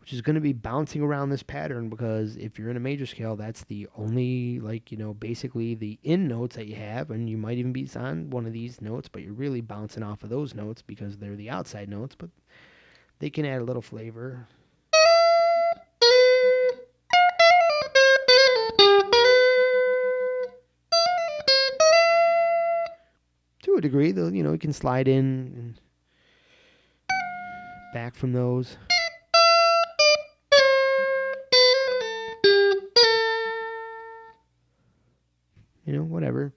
which is going to be bouncing around this pattern, because if you're in a major scale, that's the only, like, basically the in notes that you have, and you might even be on one of these notes, but you're really bouncing off of those notes because they're the outside notes, but they can add a little flavor. To a degree, though, you can slide in and back from those. Whatever.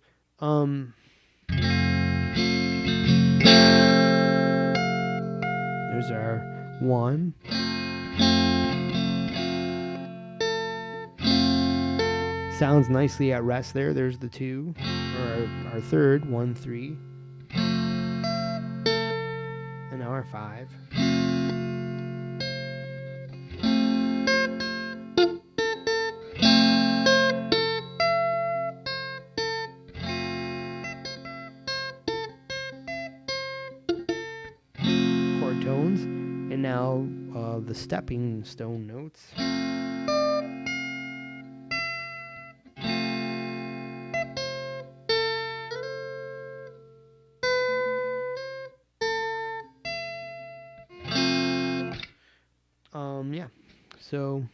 There's our 1. Sounds nicely at rest there. There's the 2, or our third, 1, 3. And now our 5. Chord tones. And now the stepping stone notes. Yeah. So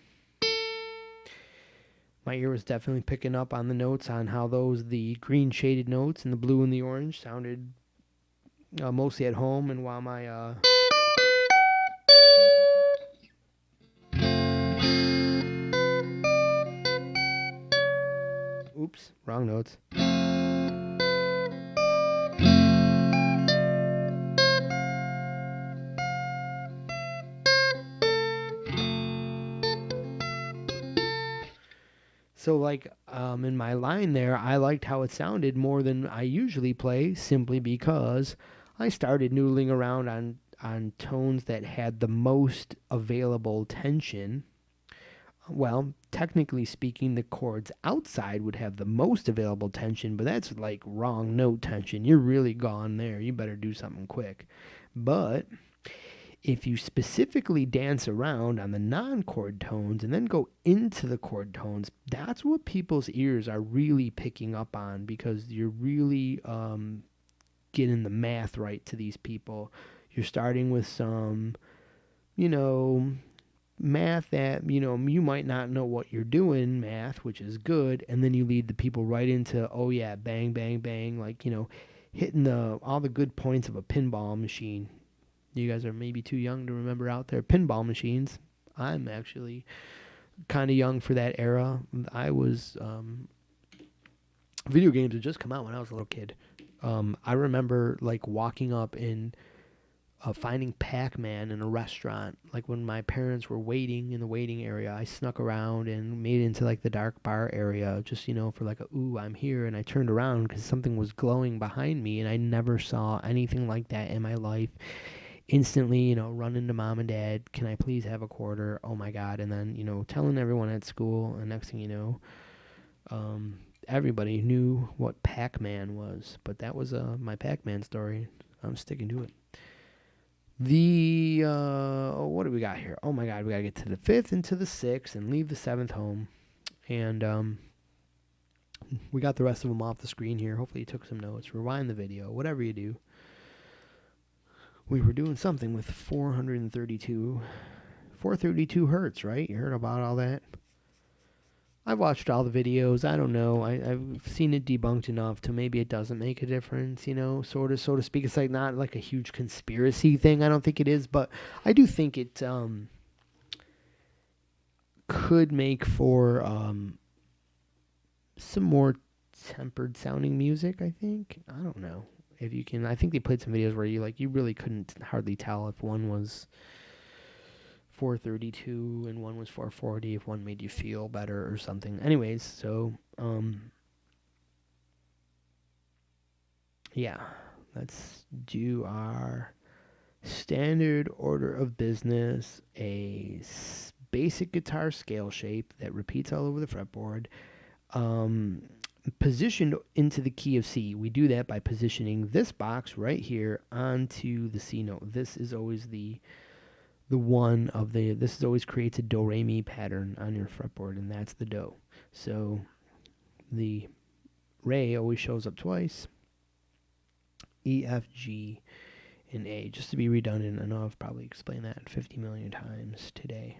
my ear was definitely picking up on the notes, on how the green shaded notes and the blue and the orange sounded mostly at home, and while my oops, wrong notes. So, like, in my line there, I liked how it sounded more than I usually play, simply because I started noodling around on tones that had the most available tension. Well, technically speaking, the chords outside would have the most available tension, but that's like wrong note tension. You're really gone there. You better do something quick. But if you specifically dance around on the non-chord tones and then go into the chord tones, that's what people's ears are really picking up on, because you're really getting the math right to these people. You're starting with some, math that, you might not know what you're doing, math, which is good, and then you lead the people right into, oh yeah, bang, bang, bang, like, hitting all the good points of a pinball machine. You guys are maybe too young to remember out there pinball machines. I'm actually kind of young for that era. I was video games had just come out when I was a little kid. I remember like walking up and finding Pac-Man in a restaurant. Like when my parents were waiting in the waiting area, I snuck around and made it into like the dark bar area, just for like ooh, I'm here. And I turned around because something was glowing behind me, and I never saw anything like that in my life. Instantly, run into mom and dad. Can I please have a quarter? Oh my God. And then, telling everyone at school. And next thing you know, everybody knew what Pac-Man was. But that was my Pac-Man story. I'm sticking to it. What do we got here? Oh my God. We got to get to the 5th and to the 6th and leave the 7th home. And we got the rest of them off the screen here. Hopefully you took some notes. Rewind the video. Whatever you do. We were doing something with 432 hertz, right? You heard about all that? I've watched all the videos. I don't know. I've seen it debunked enough to maybe it doesn't make a difference, sort of, so to speak. It's like not like a huge conspiracy thing. I don't think it is, but I do think it could make for some more tempered sounding music, I think. I don't know. If you can, I think they played some videos where you really couldn't hardly tell if one was 432 and one was 440, if one made you feel better or something. Anyways, so yeah, let's do our standard order of business, a basic guitar scale shape that repeats all over the fretboard. Positioned into the key of C. We do that by positioning this box right here onto the C note. This is always the the one of the, this always creates a do re mi pattern on your fretboard, and that's the do. So the re always shows up twice. E, F, G, and A. Just to be redundant, I know I've probably explained that 50 million times today.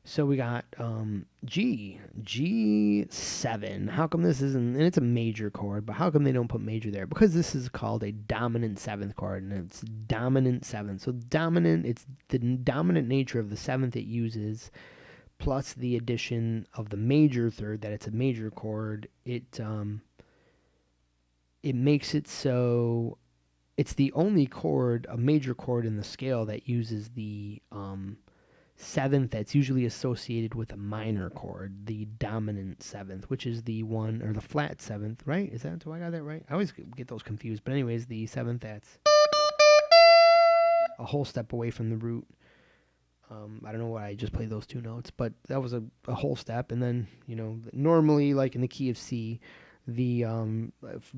So we got G, G7. How come this isn't, and it's a major chord, but how come they don't put major there? Because this is called a dominant seventh chord, and it's dominant seventh. So dominant, it's the dominant nature of the seventh it uses, plus the addition of the major third, that it's a major chord. It makes it so it's the only chord, a major chord in the scale, that uses the seventh that's usually associated with a minor chord, the dominant seventh, which is the one, or the flat seventh, right? Is that, do I got that right? I always get those confused. But anyways, the seventh that's a whole step away from the root. I don't know why I just played those two notes, but that was a whole step. And then, normally, like in the key of C, the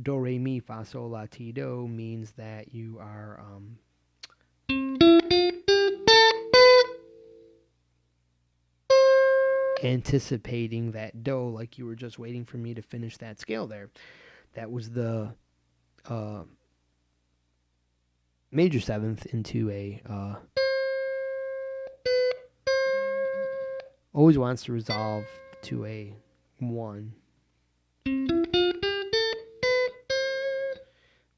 do, re, mi, fa, sol, la, ti, do means that you are anticipating that do, like you were just waiting for me to finish that scale there. That was the major seventh into a always wants to resolve to a 1.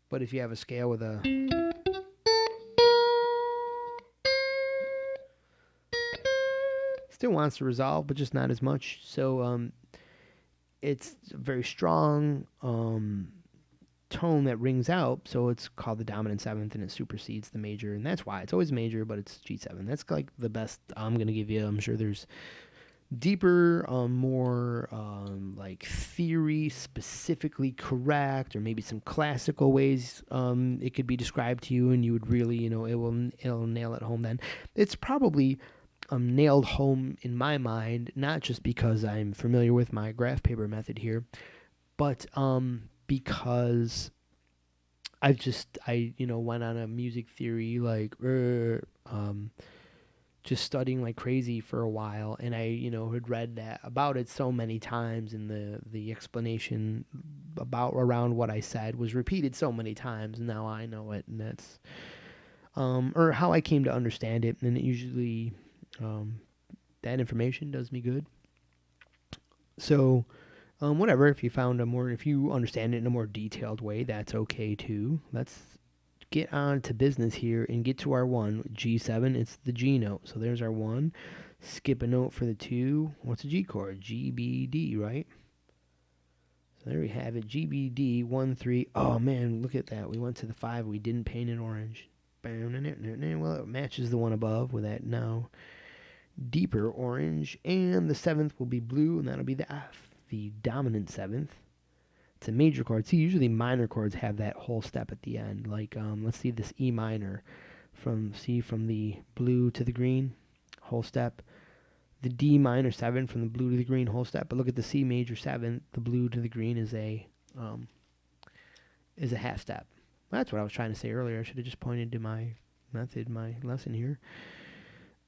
But if you have a scale with a still wants to resolve, but just not as much. So it's a very strong tone that rings out. So it's called the dominant seventh, and it supersedes the major, and that's why it's always major, but it's G7. That's like the best I'm gonna give you. I'm sure there's deeper, more like theory specifically correct, or maybe some classical ways it could be described to you, and you would really, it'll nail it home. Then it's probably nailed home in my mind, not just because I'm familiar with my graph paper method here, but because I went on a music theory, like just studying like crazy for a while, and I had read that about it so many times, and the explanation about around what I said was repeated so many times, and now I know it, and that's or how I came to understand it, and it usually that information does me good. So whatever, if you understand it in a more detailed way, that's okay too. Let's get on to business here and get to our 1, G7. It's the G note. So there's our 1. Skip a note for the 2. What's a G chord? G, B, D, right? So there we have it. G, B, D, 1, 3. Oh man, look at that. We went to the 5. We didn't paint it orange. Well, it matches the one above with that now deeper orange. And the 7th will be blue, and that'll be the F, the dominant 7th. It's a major chord. See, usually minor chords have that whole step at the end. Like, let's see this E minor. From the blue to the green, whole step. The D minor 7 from the blue to the green, whole step. But look at the C major 7. The blue to the green is a half step. That's what I was trying to say earlier. I should have just pointed to my method, my lesson here.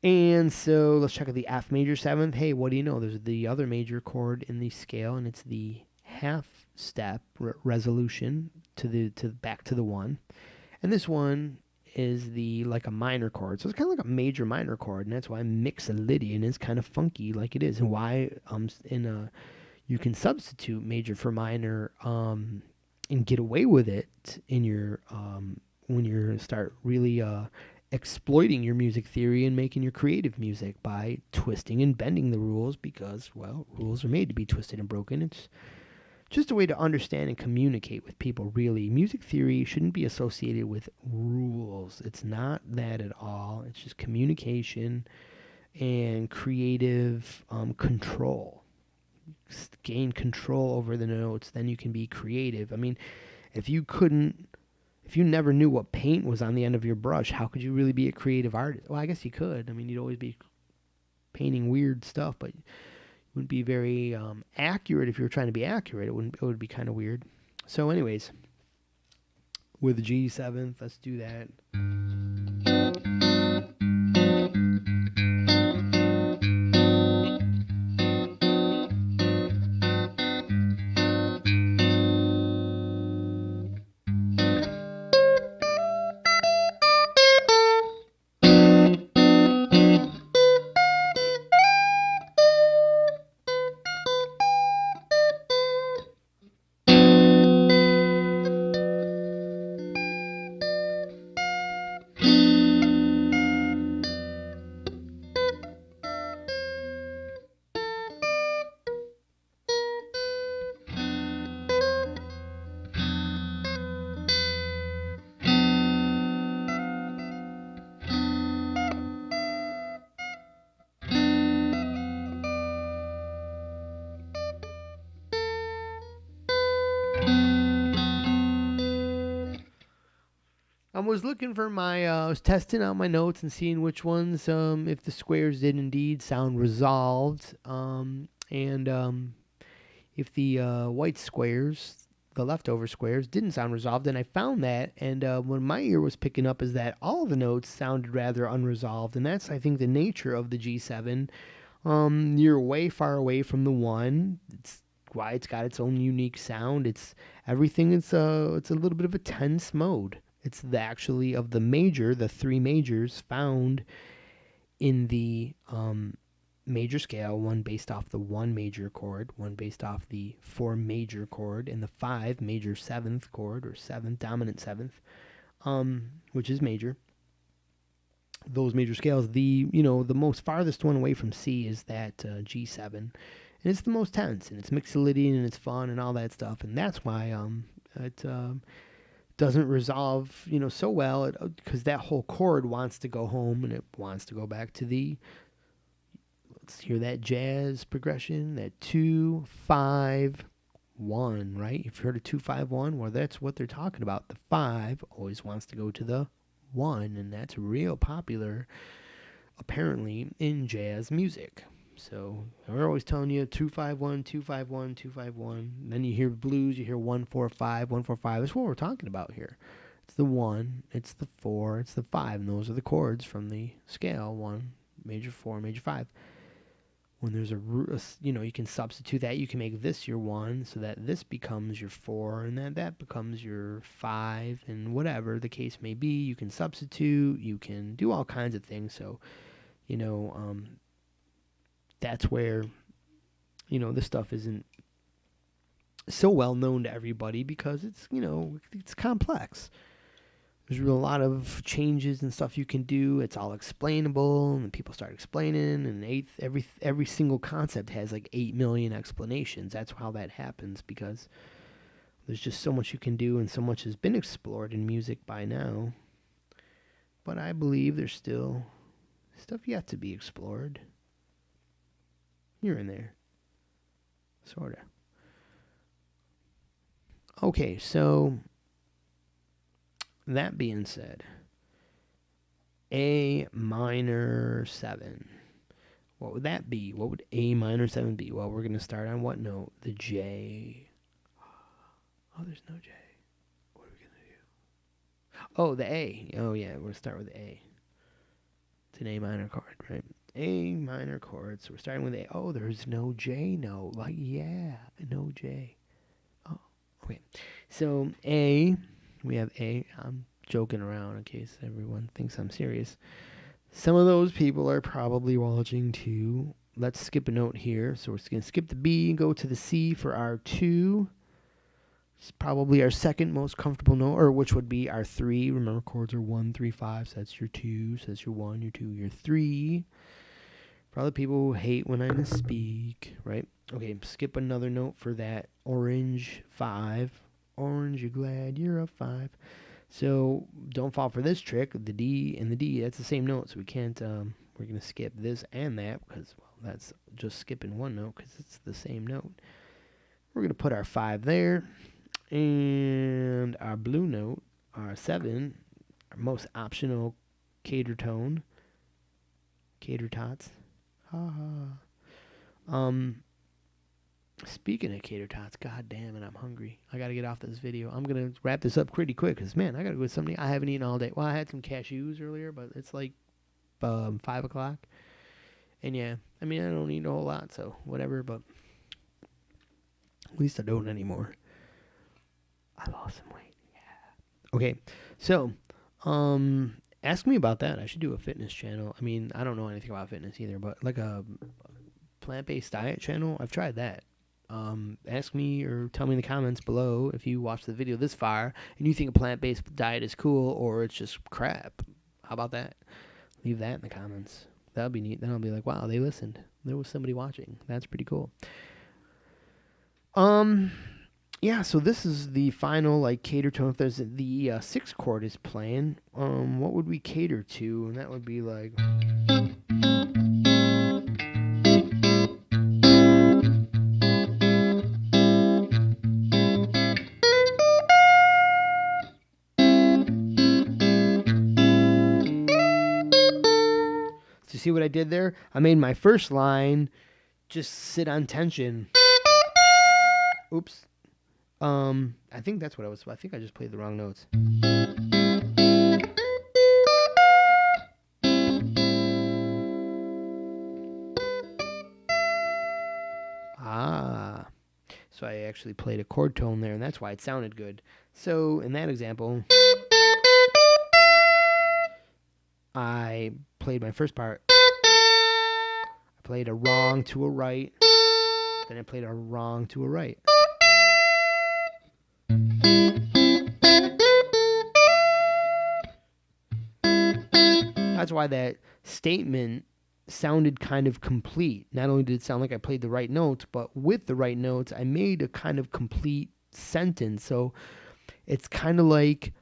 And so let's check out the F major 7th. Hey, what do you know? There's the other major chord in the scale, and it's the half step resolution to back to the 1. And this one is like a minor chord. So it's kind of like a major minor chord, and that's why Mixolydian is kind of funky like it is, and why you can substitute major for minor and get away with it in your when you start really exploiting your music theory and making your creative music by twisting and bending the rules, because, well, rules are made to be twisted and broken. It's just a way to understand and communicate with people, really. Music theory shouldn't be associated with rules. It's not that at all. It's just communication and creative control. Gain control over the notes, then you can be creative. I mean, if you never knew what paint was on the end of your brush, how could you really be a creative artist? Well, I guess you could. I mean, you'd always be painting weird stuff, but wouldn't be very accurate. If you were trying to be accurate, it would be kind of weird. So anyways, with G7th, let's do that. was looking for I was testing out my notes and seeing which ones, if the squares did indeed sound resolved, and if the white squares, the leftover squares, didn't sound resolved. And I found that, and what my ear was picking up is that all the notes sounded rather unresolved, and that's, I think, the nature of the G7. You're way far away from the one. It's why it's got its own unique sound. It's everything. It's a little bit of a tense mode. It's actually of the major, the three majors found in the major scale, one based off the one major chord, one based off the four major chord, and the five major seventh chord, or seventh, dominant seventh, which is major. Those major scales, the most farthest one away from C is that G7, and it's the most tense, and it's mixolydian, and it's fun, and all that stuff, and that's why it doesn't resolve so well, because that whole chord wants to go home, and it wants to go back to the, let's hear that jazz progression, that 2-5-1, right? You've heard of 2-5-1. Well, that's what they're talking about. The 5 always wants to go to the 1, and that's real popular, apparently, in jazz music. So they're always telling you 2-5-1, 2-5-1, 2-5-1. Then you hear blues, you hear 1-4-5, 1-4-5. That's what we're talking about here. It's the 1, it's the 4, it's the 5, and those are the chords from the scale: 1, major 4, major 5. When there's you can substitute that. You can make this your 1, so that this becomes your 4, and then that becomes your 5, and whatever the case may be. You can substitute. You can do all kinds of things. So, that's where, this stuff isn't so well known to everybody, because it's complex. There's a lot of changes and stuff you can do. It's all explainable, and people start explaining, and every single concept has like 8 million explanations. That's how that happens, because there's just so much you can do, and so much has been explored in music by now. But I believe there's still stuff yet to be explored. Here and there. Sorta. Okay, so that being said, A minor 7. What would that be? What would A minor 7 be? Well, we're going to start on what note? The J. Oh, there's no J. What are we going to do? Oh, the A. Oh, yeah, we're going to start with A. It's an A minor chord, right? A minor chord. So we're starting with A. Oh, there's no J note. Like, yeah, no J. Oh, okay. So A, we have A. I'm joking around in case everyone thinks I'm serious. Some of those people are probably watching too. Let's skip a note here. So we're going to skip the B and go to the C for our 2. It's probably our second most comfortable note, or which would be our 3. Remember, chords are 1, 3, 5. So that's your 2. So that's your 1, your 2, your 3. Probably people who hate when I misspeak, right? Okay, skip another note for that orange 5. Orange, you're glad you're a 5. So don't fall for this trick. The D and the D, that's the same note. So we can't, we're going to skip this and that, because, well, that's just skipping one note because it's the same note. We're going to put our 5 there. And our blue note, our 7, our most optional cater tone. Cater tots. Ha ha. Speaking of cater tots, god damn it, I'm hungry. I gotta get off this video. I'm gonna wrap this up pretty quick, because, man, I gotta go with something. I haven't eaten all day. Well, I had some cashews earlier, but it's like 5 o'clock. And yeah, I mean, I don't eat a whole lot, so whatever, but at least I don't anymore. I lost some weight. Yeah. Okay, so, ask me about that. I should do a fitness channel. I mean, I don't know anything about fitness either, but like a plant-based diet channel, I've tried that. Ask me or tell me in the comments below if you watched the video this far and you think a plant-based diet is cool or it's just crap. How about that? Leave that in the comments. That would be neat. Then I'll be like, wow, they listened. There was somebody watching. That's pretty cool. Yeah, so this is the final, like, cater tone. If there's the 6 chord is playing, what would we cater to? And that would be like... I did there? I made my first line just sit on tension. Oops. I think that's what I think I just played the wrong notes. Ah. So I actually played a chord tone there, and that's why it sounded good. So in that example, I played my first part. I played a wrong to a right. Then I played a wrong to a right. That's why that statement sounded kind of complete. Not only did it sound like I played the right notes, but with the right notes, I made a kind of complete sentence. So it's kind of like,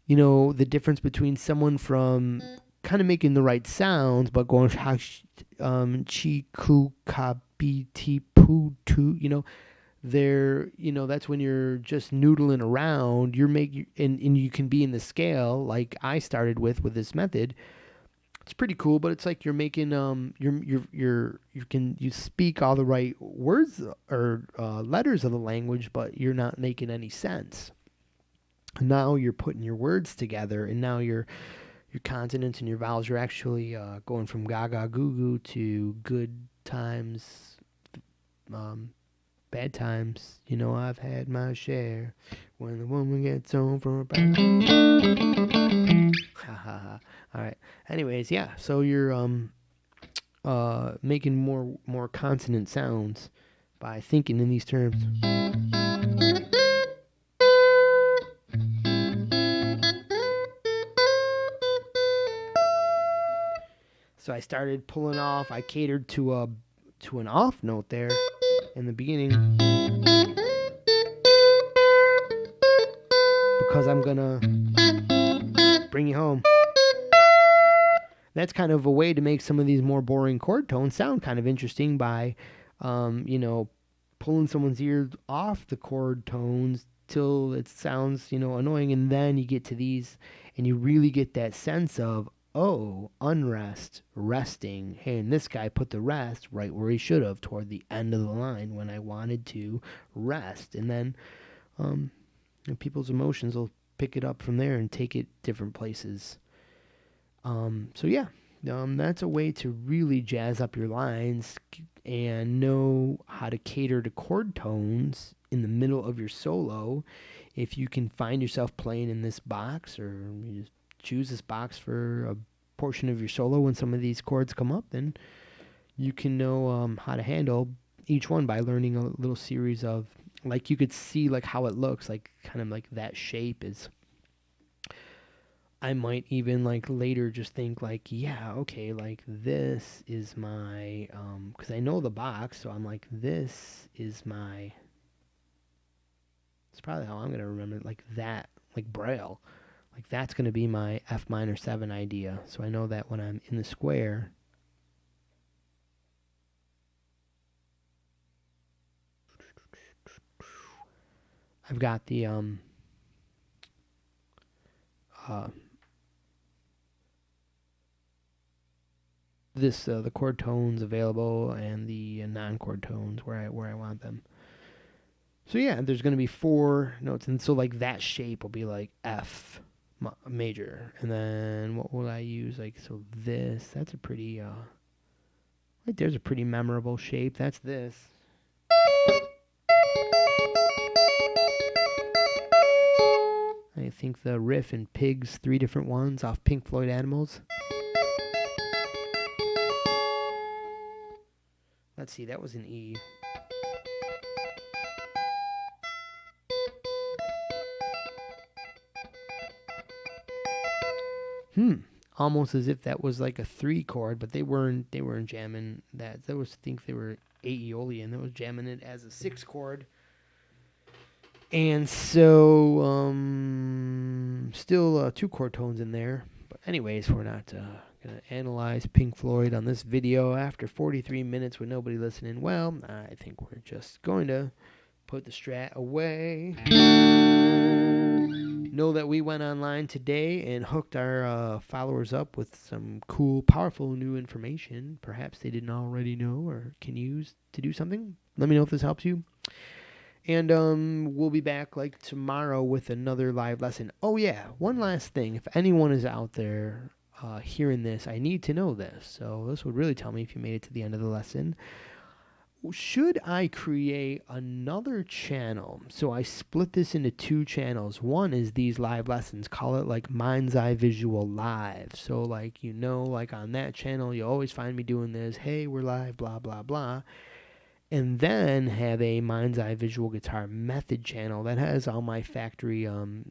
you know, the difference between someone from kind of making the right sounds, but going chi ku ka bi ti pu tu, you know, they're, you know, that's when you're just noodling around. You're making, and you can be in the scale like I started with this method. It's pretty cool, but it's like you're making you speak all the right words or letters of the language, but you're not making any sense. Now you're putting your words together, and now your consonants and your vowels, you're actually going from gaga goo goo to good times, bad times. You know, I've had my share when the woman gets home from her back. Ha ha ha. All right. Anyways, yeah. So you're making more consonant sounds by thinking in these terms. So I started pulling off. I catered to an off note there in the beginning because I'm gonna bring you home. That's kind of a way to make some of these more boring chord tones sound kind of interesting by, you know, pulling someone's ears off the chord tones till it sounds, you know, annoying, and then you get to these, and you really get that sense of, oh, unrest, resting. Hey, and this guy put the rest right where he should have, toward the end of the line when I wanted to rest, and then and people's emotions will pick it up from there and take it different places. So yeah, that's a way to really jazz up your lines and know how to cater to chord tones in the middle of your solo. If you can find yourself playing in this box, or you just choose this box for a portion of your solo when some of these chords come up, then you can know how to handle each one by learning a little series of, like, you could see like how it looks, like kind of like that shape is. I might even like later just think like, yeah, okay, like this is my, because I know the box, so I'm like, this is my, it's probably how I'm going to remember it, like that, like Braille. Like that's going to be my F minor 7 idea. So I know that when I'm in the square, I've got the, the chord tones available and the non-chord tones where I want them. So yeah, there's going to be 4 notes, and so like that shape will be like F major, and then what will I use? Like, so this, that's a pretty right there's a pretty memorable shape. That's this. I think the riff in Pigs, 3 different ones off Pink Floyd Animals. Let's see, that was an E. Almost as if that was like a 3 chord, but they weren't jamming that. That was, I think they were Aeolian. That was jamming it as a 6 chord. And so still 2 chord tones in there. But anyways, we're not going to analyze Pink Floyd on this video after 43 minutes with nobody listening. Well, I think we're just going to Put the strat away. Know that we went online today and hooked our followers up with some cool, powerful new information. Perhaps they didn't already know or can use to do something. Let me know if this helps you. And we'll be back like tomorrow with another live lesson. Oh yeah, one last thing. If anyone is out there hearing this, I need to know this. So this would really tell me if you made it to the end of the lesson. Should I create another channel? So I split this into 2 channels. One is these live lessons. Call it like Mind's Eye Visual Live. So like, like on that channel, you always find me doing this. Hey, we're live, blah, blah, blah. And then have a Mind's Eye Visual Guitar Method channel that has all my factory like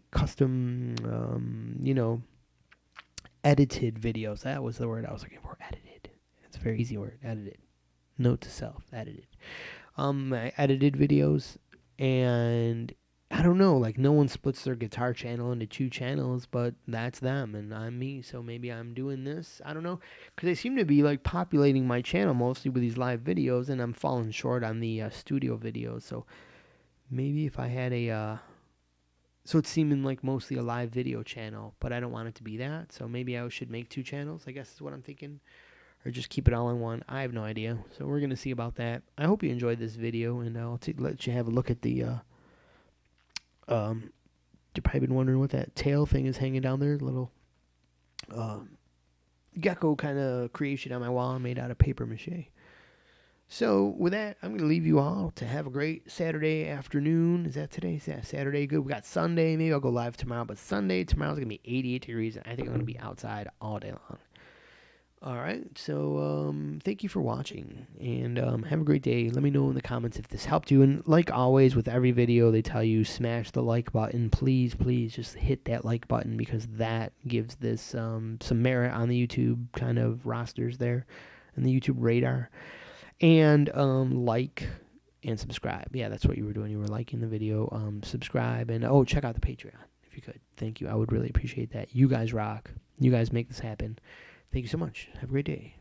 custom, edited videos. That was the word I was looking for, edited. It's a very easy word, edited. Note to self, edited. I edited videos, and I don't know, like no one splits their guitar channel into 2 channels, but that's them, and I'm me, so maybe I'm doing this. I don't know, because I seem to be like populating my channel mostly with these live videos, and I'm falling short on the studio videos, so maybe if I had so it's seeming like mostly a live video channel, but I don't want it to be that, so maybe I should make 2 channels, I guess is what I'm thinking. Or just keep it all in one. I have no idea. So we're going to see about that. I hope you enjoyed this video, and I'll let you have a look at the, you've probably been wondering what that tail thing is hanging down there. Little gecko kind of creation on my wall made out of paper mache. So with that, I'm going to leave you all to have a great Saturday afternoon. Is that today? Yeah, Saturday. Good. We got Sunday. Maybe I'll go live tomorrow. But Sunday, tomorrow's going to be 88 degrees. And I think I'm going to be outside all day long. All right, so thank you for watching, and have a great day. Let me know in the comments if this helped you, and like always with every video, they tell you smash the like button. Please, please just hit that like button, because that gives this some merit on the YouTube kind of rosters there, and the YouTube radar. And like and subscribe. Yeah, that's what you were doing. You were liking the video. Subscribe, and check out the Patreon if you could. Thank you. I would really appreciate that. You guys rock. You guys make this happen. Thank you so much. Have a great day.